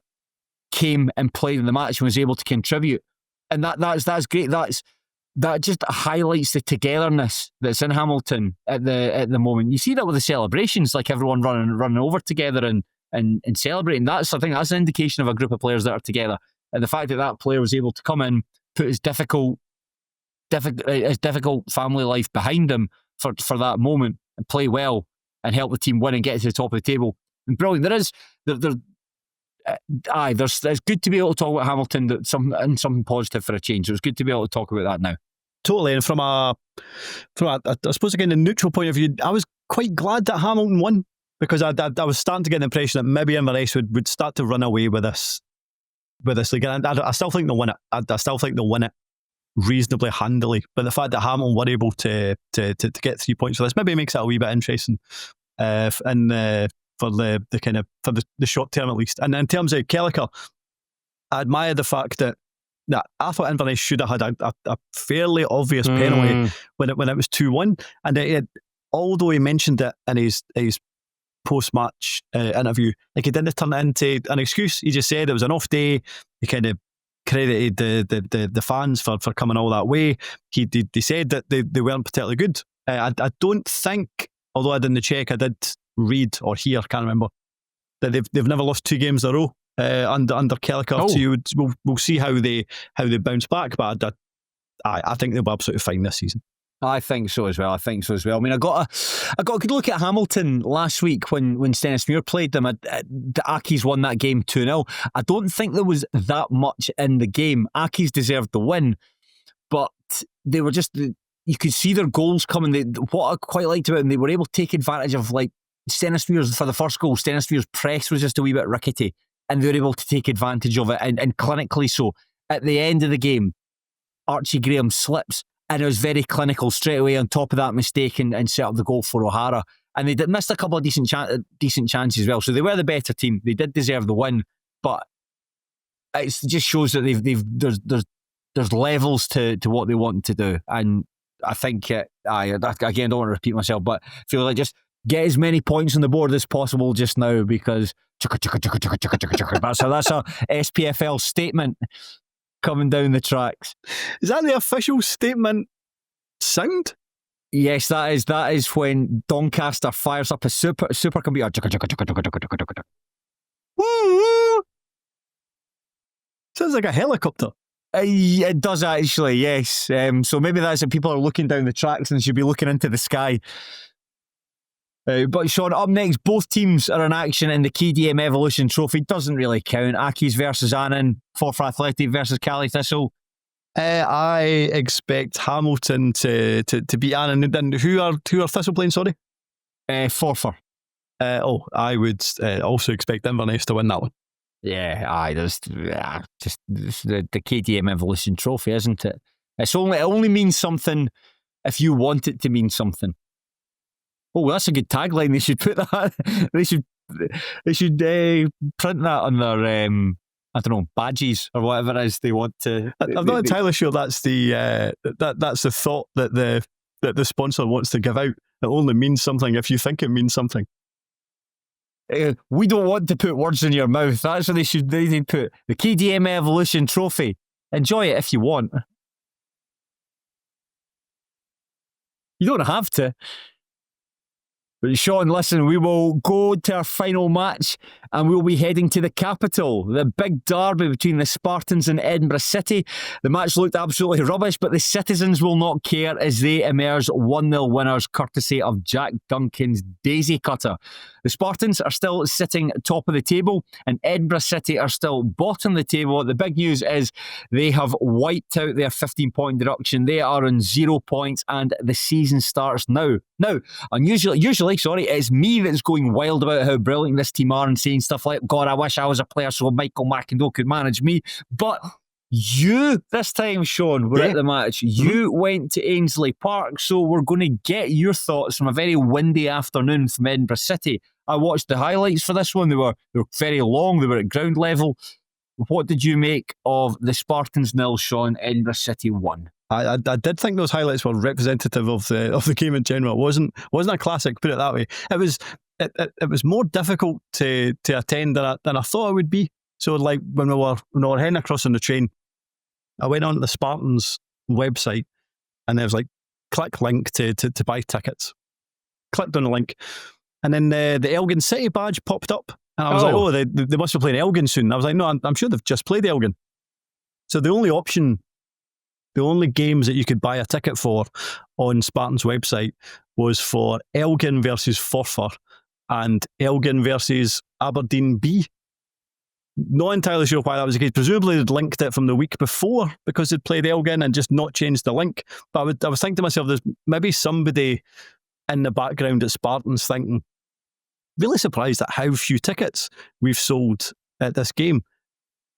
came and played in the match and was able to contribute. And that's great. That just highlights the togetherness that's in Hamilton at the moment. You see that with the celebrations, like everyone running over together and celebrating. I think that's an indication of a group of players that are together. And the fact that player was able to come in, put his difficult family life behind him for that moment and play well and help the team win and get to the top of the table. And brilliant. It's good to be able to talk about Hamilton something positive for a change. It was good to be able to talk about that now.
Totally. And from a I suppose again, the neutral point of view, I was quite glad that Hamilton won, because I was starting to get the impression that maybe Inverness would start to run away with this league. And I still think they'll win it. I still think they'll win it reasonably handily. But the fact that Hamilton were able to get 3 points for this maybe makes it a wee bit interesting. For the short term at least. And in terms of Kelliker, I admire the fact that I thought Inverness should have had a fairly obvious penalty when it was 2-1, and although he mentioned it in his post-match interview, like, he didn't turn it into an excuse. He just said it was an off day. He kind of credited the fans for coming all that way. He said that they weren't particularly good. I don't think, although I didn't check, I did read or hear, can't remember, that they've never lost 2 games in a row under Kelliker. So we'll see how they bounce back. But I think they'll be absolutely fine this season.
I think so as well. I mean, I got a good look at Hamilton last week when Stennismuir played them. The Accies won that game 2-0. I don't think there was that much in the game. Accies deserved the win, but they were just, you could see their goals coming. What I quite liked about them, they were able to take advantage of, like, Stennismuir's, for the first goal, Stennismuir's press was just a wee bit rickety, and they were able to take advantage of it, and clinically so. At the end of the game, Archie Graham slips, and it was very clinical straight away on top of that mistake, and set up the goal for O'Hara. And they missed a couple of decent chances as well. So they were the better team. They did deserve the win, but it just shows that there's levels to what they want to do. And I think, again, I don't want to repeat myself, but I feel like just get as many points on the board as possible just now, because that's our SPFL statement coming down the tracks.
Is that the official statement sound?
Yes, that is when Doncaster fires up a supercomputer.
Sounds like a helicopter.
It does actually, yes. So maybe that's if people are looking down the tracks and should be looking into the sky. But Shaughan, up next, both teams are in action in the KDM Evolution Trophy. Doesn't really count. Accies versus Annan, Forfar Athletic versus Cali Thistle.
I expect Hamilton to beat Annan. And who are Thistle playing, sorry?
Forfar.
I would also expect Inverness to win that one.
Yeah, there's just the KDM Evolution Trophy, isn't it? It only means something if you want it to mean something. Oh, that's a good tagline. They should put that. They should print that on their I don't know, badges or whatever it is they want to.
I'm not entirely sure that's the that's the thought that the sponsor wants to give out. It only means something if you think it means something.
We don't want to put words in your mouth. That's what they should. They put the KDM Evolution Trophy. Enjoy it if you want. You don't have to. But Shaughan, listen, we will go to our final match and we'll be heading to the capital. The big derby between the Spartans and Edinburgh City. The match looked absolutely rubbish, but the citizens will not care as they emerge 1-0 winners courtesy of Jack Duncan's daisy cutter. The Spartans are still sitting top of the table and Edinburgh City are still bottom of the table. The big news is they have wiped out their 15-point deduction. They are on 0 points and the season starts now. Now, usually, it's me that's going wild about how brilliant this team are and saying stuff like, God, I wish I was a player so Michael McIndoe could manage me. But you, this time, Shaughan, were at the match. You went to Ainsley Park, so we're going to get your thoughts from a very windy afternoon from Edinburgh City. I watched the highlights for this one. They were very long. They were at ground level. what did you make of the Spartans 0, Shaughan, Edinburgh City 1?
I did think those highlights were representative of the game in general. It wasn't a classic, put it that way. It was more difficult to attend than I thought it would be. So like when we were heading across on the train, I went on the Spartans website and there was like click link to buy tickets. Clicked on the link, and then the Elgin City badge popped up, and I was like, oh, they must be playing Elgin soon. I was like, no, I'm sure they've just played Elgin. So the only games that you could buy a ticket for on Spartans website was for Elgin versus Forfar and Elgin versus Aberdeen B. Not entirely sure why that was the case. Presumably they'd linked it from the week before because they'd played Elgin and just not changed the link. But I was thinking to myself, there's maybe somebody in the background at Spartans thinking, really surprised at how few tickets we've sold at this game,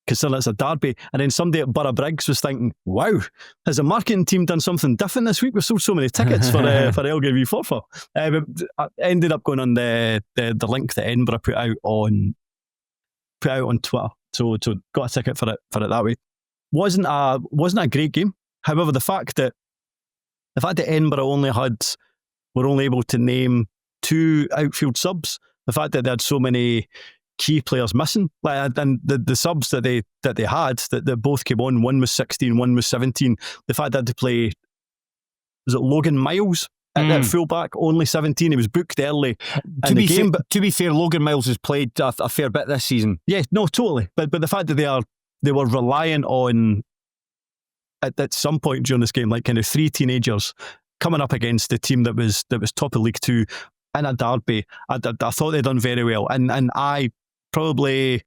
considering it's a derby. And then somebody at Borough Briggs was thinking, wow, has the marketing team done something different this week? We've sold so many tickets for Elgin v Forfar. But I ended up going on the link that Edinburgh put out on Twitter. So got a ticket for it that way. Wasn't a great game. However, the fact that Edinburgh were only able to name 2 outfield subs, the fact that they had so many key players missing, and the subs that they had that both came on, one was 16, one was 17. The fact that they play, was it Logan Miles at fullback, only 17. He was booked early in the game. But
to be fair, Logan Miles has played a fair bit this season.
Yeah, no, totally. But the fact that they were reliant on at some point during this game, like kind of 3 teenagers coming up against the team that was top of League Two in a derby, I thought they'd done very well. And I probably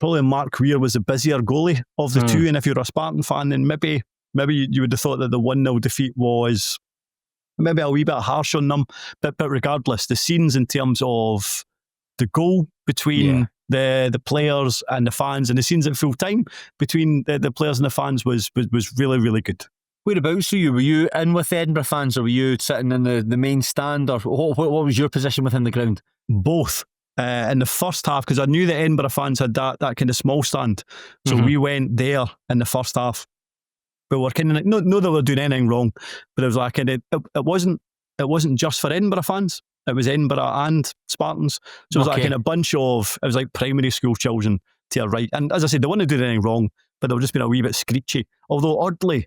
Mark Weir was the busier goalie of the two. And if you're a Spartan fan, then maybe you would have thought that the 1-0 defeat was maybe a wee bit harsh on them. But regardless, the scenes in terms of the goal between the players and the fans, and the scenes at full time between the players and the fans was really, really good.
Whereabouts were you? Were you in with the Edinburgh fans, or were you sitting in the main stand, or what was your position within the ground?
Both. In the first half, because I knew the Edinburgh fans had that kind of small stand, so we went there in the first half. But we're kind of like, not that we're doing anything wrong, but it was like it wasn't just for Edinburgh fans. It was Edinburgh and Spartans. So it was like kind of bunch of, it was like primary school children to our right. And as I said, they weren't doing anything wrong, but they were just being a wee bit screechy. Although oddly,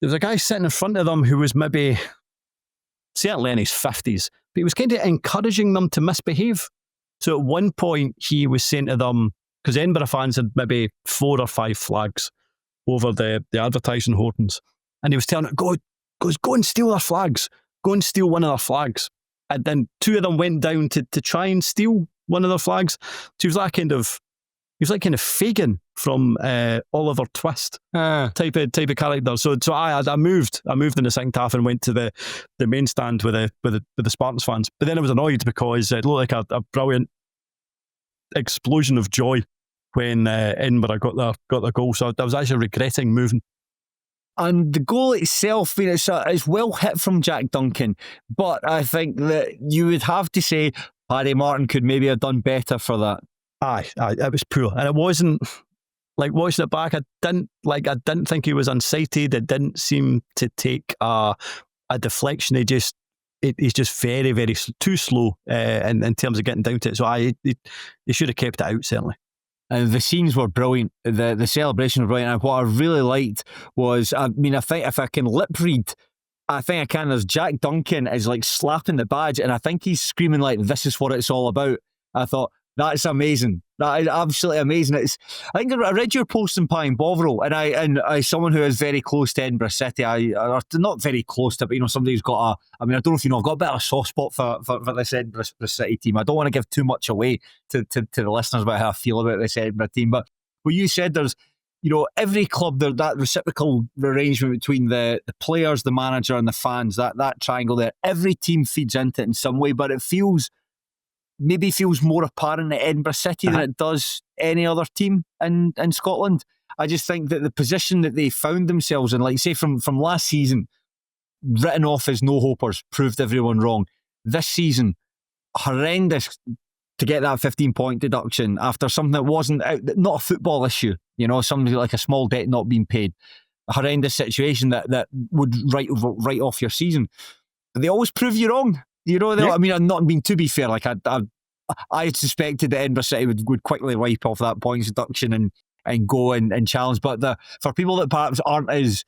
there was a guy sitting in front of them who was maybe certainly in his 50s, but he was kind of encouraging them to misbehave. So at one point he was saying to them, because Edinburgh fans had maybe 4 or 5 flags over the advertising hoardings, and he was telling them, go and steal their flags, go and steal one of their flags. And then 2 of them went down to try and steal one of their flags. So he was like kind of Fagin from Oliver Twist type of character. So I moved in the second half and went to the main stand with the Spartans fans. But then I was annoyed because it looked like a brilliant explosion of joy when Edinburgh got their goal. So I was actually regretting moving.
And the goal itself, it's well hit from Jack Duncan, but I think that you would have to say Paddy Martin could maybe have done better for that.
Aye, it was poor, and it wasn't like watching it back. I didn't think he was unsighted. It didn't seem to take a deflection. He's just very, very too slow in terms of getting down to it. So he should have kept it out, certainly.
And the scenes were brilliant. The celebration was brilliant. And what I really liked was, I think if I can lip read, I think I can. There's Jack Duncan is like slapping the badge, and I think he's screaming like, "This is what it's all about." I thought, that's amazing. That is absolutely amazing. I think I read your post in Pine Bovril, and I someone who is very close to Edinburgh City, or not very close to, but somebody who's got I don't know if you know, I've got a bit of a soft spot for this Edinburgh City team. I don't want to give too much away to the listeners about how I feel about this Edinburgh team, but what you said, there's, every club, there's that reciprocal arrangement between the players, the manager, and the fans, that triangle there. Every team feeds into it in some way, but it feels more apparent at Edinburgh City than it does any other team in Scotland. I just think that the position that they found themselves in, like say from last season, written off as no-hopers, proved everyone wrong. This season, horrendous to get that 15-point deduction after something that wasn't not a football issue, something like a small debt not being paid, a horrendous situation that would write off your season. But they always prove you wrong. I mean, I'm not being, to be fair, like I suspected that Edinburgh City would quickly wipe off that points deduction and go and challenge. But for people that perhaps aren't as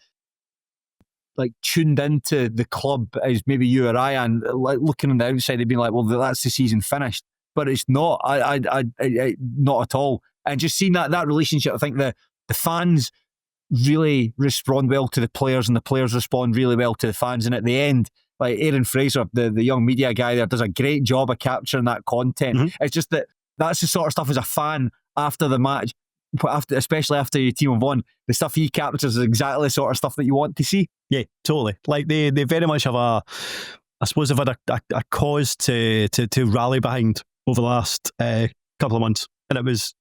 like tuned into the club as maybe you or I, and like looking on the outside, they've been like, well, that's the season finished. But it's not. I not at all. And just seeing that relationship, I think the fans really respond well to the players, and the players respond really well to the fans. And at the end, like Aaron Fraser, the young media guy there, does a great job of capturing that content. Mm-hmm. It's just that's the sort of stuff as a fan after the match, especially after your team have won, the stuff he captures is exactly the sort of stuff that you want to see.
Yeah, totally. Like they very much have I suppose they've had a cause to rally behind over the last couple of months. And it was,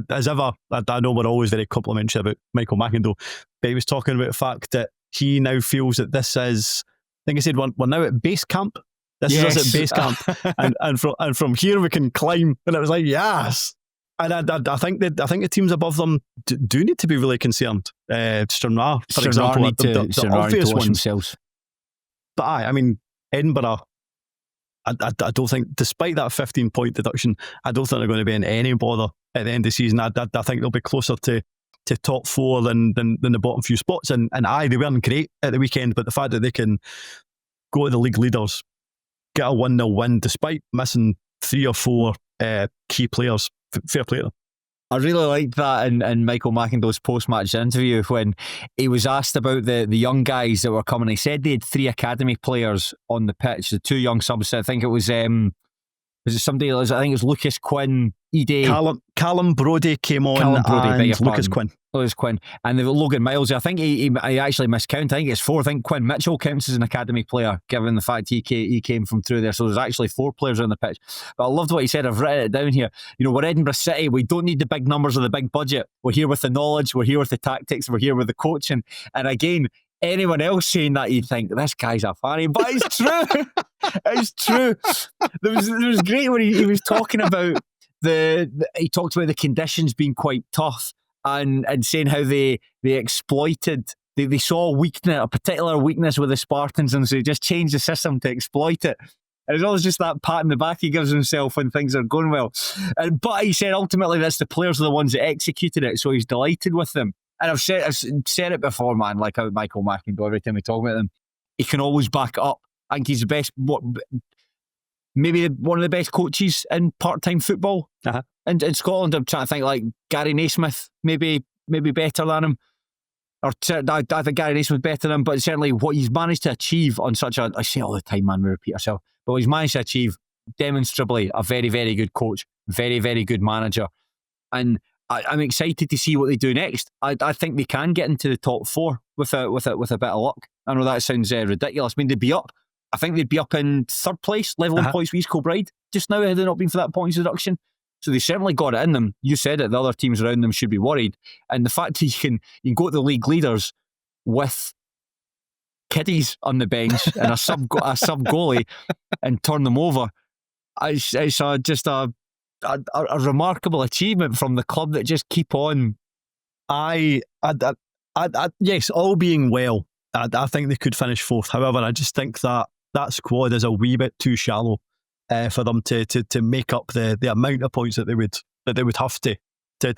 as ever, I know we're always very complimentary about Michael McIndoe, but he was talking about the fact that he now feels that this is, I think he said, we're now at base camp. This is us at base camp. and from here we can climb. And it was like, yes. And I think the teams above them do need to be really concerned. Stranraer, for example, the obvious ones. Themselves. But I mean, Edinburgh, I don't think, despite that 15-point deduction, I don't think they're going to be in any bother at the end of the season. I think they'll be closer to top four than the bottom few spots. And they weren't great at the weekend, but the fact that they can go to the league leaders, get a 1-0 win despite missing 3 or 4 key players, fair play to them.
I really liked that in Michael McIndoe's post-match interview when he was asked about the young guys that were coming. He said they had 3 academy players on the pitch, the 2 young subs. I think it was somebody? I think it was Lucas Quinn, Ide.
Callum Brodie came on, and Lucas Quinn.
Lucas Quinn. And they've got Logan Miles. I think he actually miscounted. I think it's 4. I think Quinn Mitchell counts as an academy player, given the fact he came from through there. So there's actually 4 players on the pitch. But I loved what he said. I've written it down here. We're Edinburgh City. We don't need the big numbers or the big budget. We're here with the knowledge. We're here with the tactics. We're here with the coaching. And again, anyone else saying that, you'd think this guy's a fanny, but it's true. It's true. There was great when he was talking about he talked about the conditions being quite tough and saying how they exploited. They saw a particular weakness with the Spartans, and so they just changed the system to exploit it. And it's always just that pat in the back he gives himself when things are going well. But he said ultimately that's the players are the ones that executed it, so he's delighted with them. And I've said it before, man, like how Michael McIndoe, every time we talk about him, he can always back it up. I think he's the best, maybe one of the best coaches in part-time football in Scotland. I'm trying to think like Gary Naismith, maybe better than him. Or I think Gary Naismith's better than him, but certainly what he's managed to achieve on I say all the time, man, we repeat ourselves, but what he's managed to achieve, demonstrably a very, very good coach, very, very good manager. And I'm excited to see what they do next. I think they can get into the top 4 with a bit of luck. I know that sounds ridiculous. I mean, they'd be up. I think they'd be up in 3rd place, level in points with East Kilbride just now, had they not been for that points deduction. So they certainly got it in them. You said it, the other teams around them should be worried. And the fact that you can go to the league leaders with kiddies on the bench and a sub goalie and turn them over, it's just a remarkable achievement from the club that just keep on.
Yes, all being well, I think they could finish 4th. However, I just think that squad is a wee bit too shallow for them to make up the amount of points that they would have to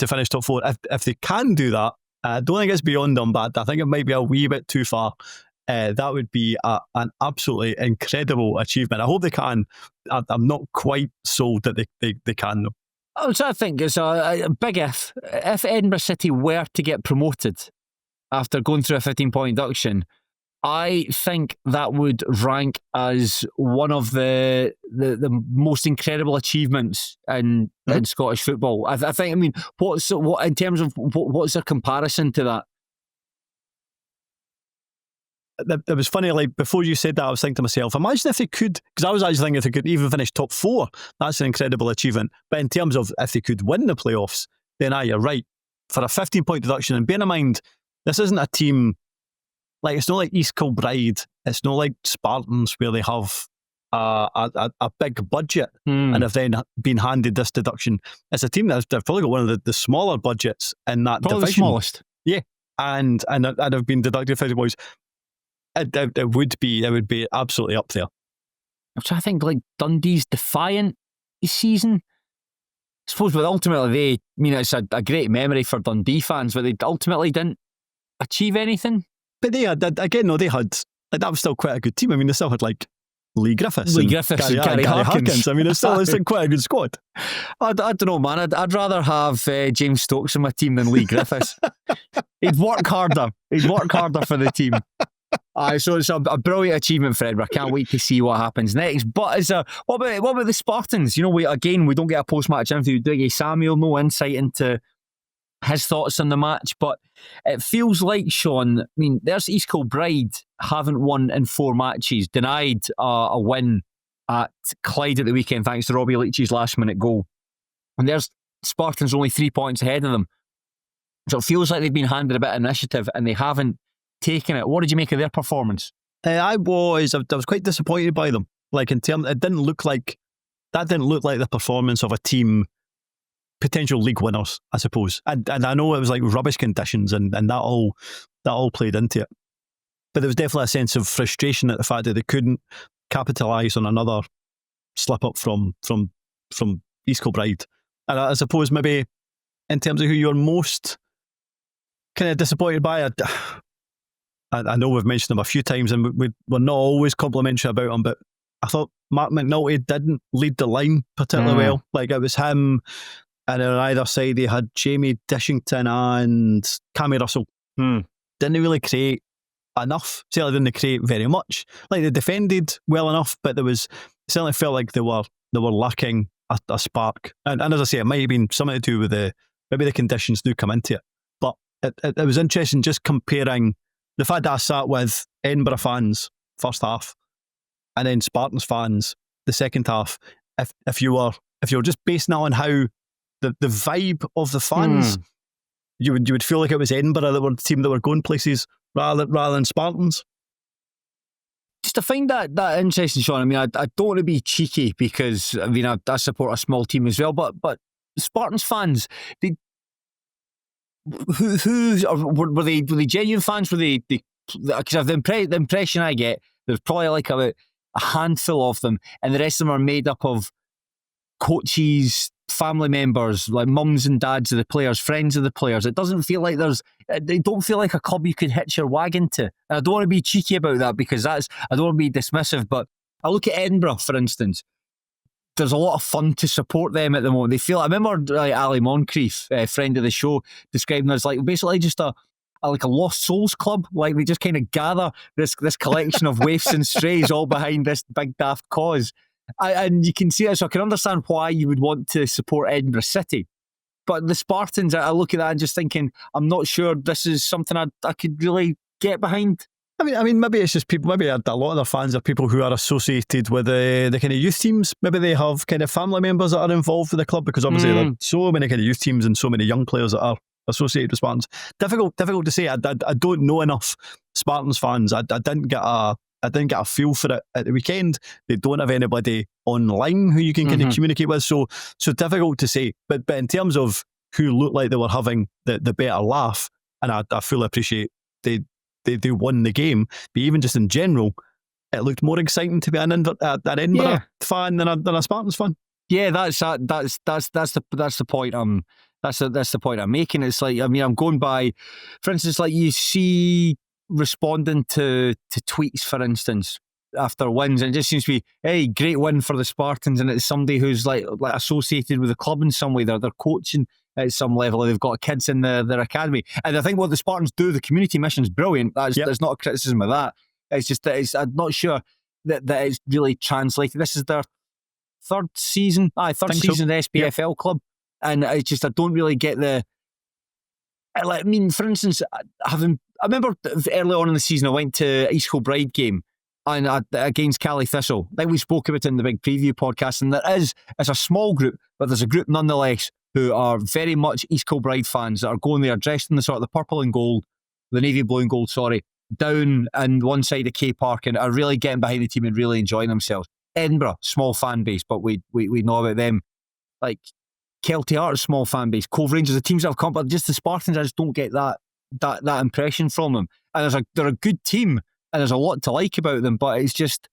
finish top 4. If they can do that, I don't think it's beyond them, but I think it might be a wee bit too far. That would be an absolutely incredible achievement. I hope they can. I'm not quite sold that they can, though.
I was trying to think, it's a big if. If Edinburgh City were to get promoted after going through a 15-point deduction, I think that would rank as one of the most incredible achievements in Scottish football. I think. I mean, what in terms of what's a comparison to that?
It was funny, like before you said that, I was thinking to myself, imagine if they could, because I was actually thinking if they could even finish top 4, that's an incredible achievement. But in terms of if they could win the playoffs, then you're right. For a 15-point deduction, and bear in mind, this isn't a team, like it's not like East Kilbride, it's not like Spartans where they have a big budget and have then been handed this deduction. It's a team that's probably got one of the smaller budgets in that
probably
division.
The smallest.
Yeah, and have been deducted 50 points. It would be absolutely up there.
I'm trying to think, like Dundee's defiant season. I suppose, but ultimately it's a great memory for Dundee fans, but they ultimately didn't achieve anything.
But they had, again, no, they had, like, that was still quite a good team. I mean, they still had like Lee Griffiths and Gary Harkins. I mean, it's still quite a good squad.
I don't know, man. I'd rather have James Stokes in my team than Lee Griffiths. He'd work harder for the team. So it's a brilliant achievement for Edinburgh. I can't wait to see what happens next. But what about the Spartans? We don't get a post-match interview. Do you, Samuel? No insight into his thoughts on the match. But it feels like, Shaughan, I mean, there's East Kilbride, haven't won in 4 matches, denied a win at Clyde at the weekend thanks to Robbie Leach's last-minute goal. And there's Spartans only 3 points ahead of them. So it feels like they've been handed a bit of initiative and they haven't taken it. What did you make of their performance? I was
quite disappointed by them. Like, in terms, it didn't look like the performance of a team, potential league winners, I suppose. And I know it was like rubbish conditions and that all played into it. But there was definitely a sense of frustration at the fact that they couldn't capitalise on another slip up from East Kilbride. And I suppose maybe in terms of who you're most kind of disappointed by, I know we've mentioned him a few times and we're not always complimentary about him, but I thought Mark McNulty didn't lead the line particularly well. Like, it was him, and on either side they had Jamie Dishington and Cammy Russell. Didn't really create enough. Certainly didn't create very much. Like, they defended well enough, but certainly felt like they were lacking a spark. And as I say, it might have been something to do with maybe the conditions do come into it. But it was interesting just comparing the fact that I sat with Edinburgh fans first half and then Spartans fans the second half. If you were just basing it on how the vibe of the fans, you would feel like it was Edinburgh that were the team that were going places rather than Spartans.
Just to find that interesting, Shaughan. I mean, I don't want to be cheeky because I mean I support a small team as well, but Spartans fans, were they genuine fans? Were they because the impression I get, there's probably like about a handful of them, and the rest of them are made up of coaches, family members, like mums and dads of the players, friends of the players. It doesn't feel like they don't feel like a club you could hitch your wagon to. And I don't want to be cheeky about that because I don't want to be dismissive, but I look at Edinburgh, for instance. There's a lot of fun to support them at the moment. I remember Ali Moncrief, friend of the show, describing us like basically just a lost souls club. Like, we just kind of gather this collection of waifs and strays all behind this big daft cause. And you can see it, so I can understand why you would want to support Edinburgh City. But the Spartans, I look at that and just thinking, I'm not sure this is something I could really get behind.
I mean, maybe it's just people. Maybe a lot of their fans are people who are associated with the kind of youth teams. Maybe they have kind of family members that are involved with the club, because obviously there are so many kind of youth teams and so many young players that are associated with Spartans. Difficult to say. I don't know enough Spartans fans. I didn't get a feel for it at the weekend. They don't have anybody online who you can kind of communicate with. So difficult to say. But in terms of who looked like they were having the better laugh, and I fully appreciate they won the game, but even just in general, it looked more exciting to be an Edinburgh fan than a Spartans fan. Yeah, that's the point. That's the point I'm making. It's like, I mean, I'm going by, for instance, like you see responding to tweets, for instance, after wins, and it just seems to be, hey, great win for the Spartans, and it's somebody who's like associated with the club in some way. They're coaching at some level, they've got kids in their academy, and I think what the Spartans do, the community mission, is brilliant. There's not a criticism of that. It's just that I'm not sure that it's really translated. This is their third season of the SPFL club, and I don't really get I mean, for instance, I remember early on in the season I went to East Kilbride game and against Cali Thistle. I think we spoke about it in the big preview podcast, and it's a small group, but there's a group nonetheless who are very much East Kilbride fans that are going there dressed in the sort of the purple and gold, the navy blue and gold, down and one side of K Park, and are really getting behind the team and really enjoying themselves.
Edinburgh, small fan base, but we know about them. Like Kelty Heart, small fan base. Cove Rangers, the teams that have come, but just the Spartans, I just don't get that impression from them. And they're a good team, and there's a lot to like about them, but it's just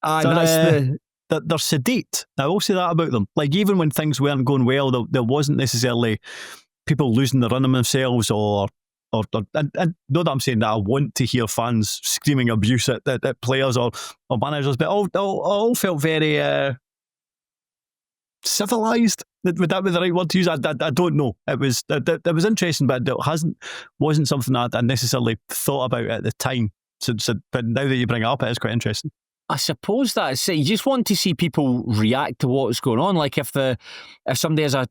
they're sedate. I will say that about them. Like, even when things weren't going well, there wasn't necessarily people losing the run of themselves, or and not that I'm saying that I want to hear fans screaming abuse at players or managers, but all felt very civilised. Would that be the right word to use? I don't know. It was interesting, but it wasn't something that I necessarily thought about at the time. So, but now that you bring it up, it is quite interesting.
I suppose that's it. You just want to see people react to what's going on. Like if somebody has a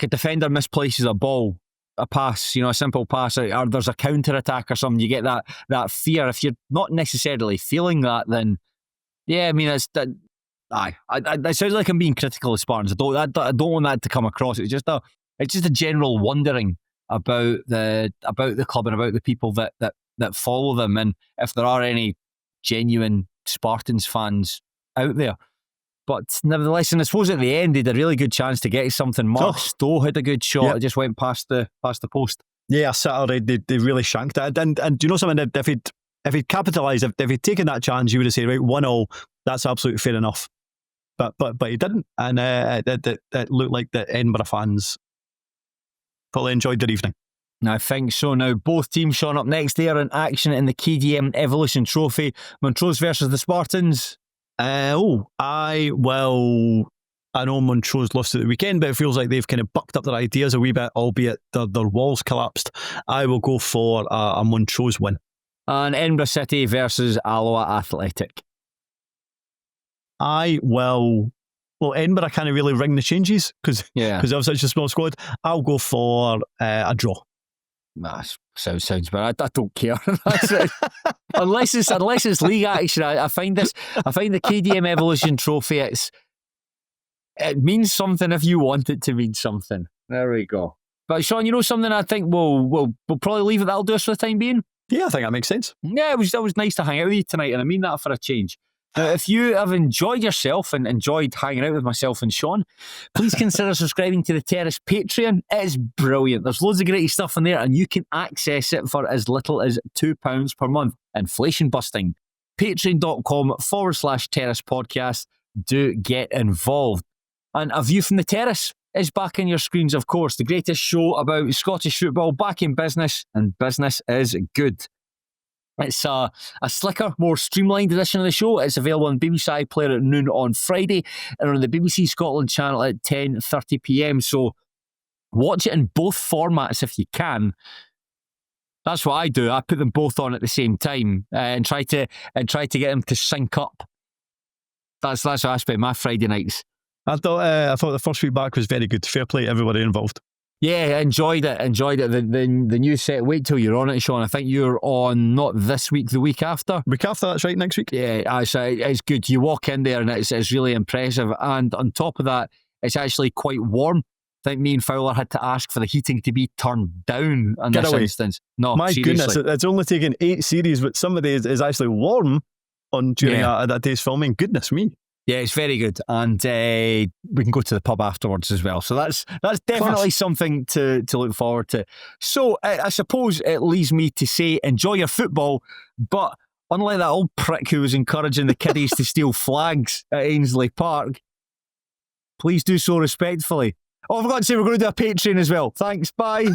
defender misplaces a ball, a pass, a simple pass, or there's a counter attack or something, you get that fear. If you're not necessarily feeling that, then yeah, I mean, it's that. Aye, it sounds like I'm being critical of Spartans. I don't want that to come across. It's just a general wondering about the club and about the people that follow them, and if there are any genuine Spartans fans out there. But nevertheless, and I suppose at the end they had a really good chance to get something. Mark Stowe had a good shot. Yep. It just went past the post. Yeah,
Saturday they really shanked it. And do you know something? If he'd capitalised, if he'd taken that chance, you would have said, right, 1-0, that's absolutely fair enough. But he didn't, and it looked like the Edinburgh fans probably enjoyed their evening.
I think so. Now, both teams showing up next. They are in action in the KDM Evolution Trophy. Montrose versus the Spartans.
I know Montrose lost at the weekend, but it feels like they've kind of bucked up their ideas a wee bit, albeit their walls collapsed. I will go for a Montrose win.
And Edinburgh City versus Alloa Athletic.
Edinburgh can't really ring the changes because they have such a small squad. I'll go for a draw.
Sounds bad. I don't care. unless it's league action. I find the KDM Evolution Trophy. It means something if you want it to mean something. There we go. But Shaughan, something I think we'll probably leave it. That'll do us for the time being.
Yeah, I think that makes sense.
Yeah, it was nice to hang out with you tonight, and I mean that for a change. Now, if you have enjoyed yourself and enjoyed hanging out with myself and Shaughan, please consider subscribing to the Terrace Patreon. It is brilliant. There's loads of great stuff in there, and you can access it for as little as £2 per month. Inflation busting. Patreon.com/Terrace Podcast. Do get involved. And A View from the Terrace is back in your screens, of course. The greatest show about Scottish football back in business, and business is good. It's a slicker, more streamlined edition of the show. It's available on BBC iPlayer at noon on Friday and on the BBC Scotland channel at 10:30pm. So watch it in both formats if you can. That's what I do. I put them both on at the same time and try to get them to sync up. That's how I spend my Friday nights.
I thought the first feedback was very good. Fair play to everybody involved.
Yeah, enjoyed it. The new set. Wait till you're on it, Shaughan. I think you're on not this week, the week after.
Week after, that's right, next week.
Yeah, it's good. You walk in there and it's really impressive. And on top of that, it's actually quite warm. I think me and Fowler had to ask for the heating to be turned down in this instance. No,
my
seriously.
Goodness, it's only taken 8 series, but somebody is actually warm during that day's filming. Goodness me.
Yeah, it's very good, and we can go to the pub afterwards as well. So that's definitely something to look forward to. So I suppose it leaves me to say, enjoy your football, but unlike that old prick who was encouraging the kiddies to steal flags at Ainsley Park, please do so respectfully. Oh, I forgot to say we're going to do a Patreon as well. Thanks, bye.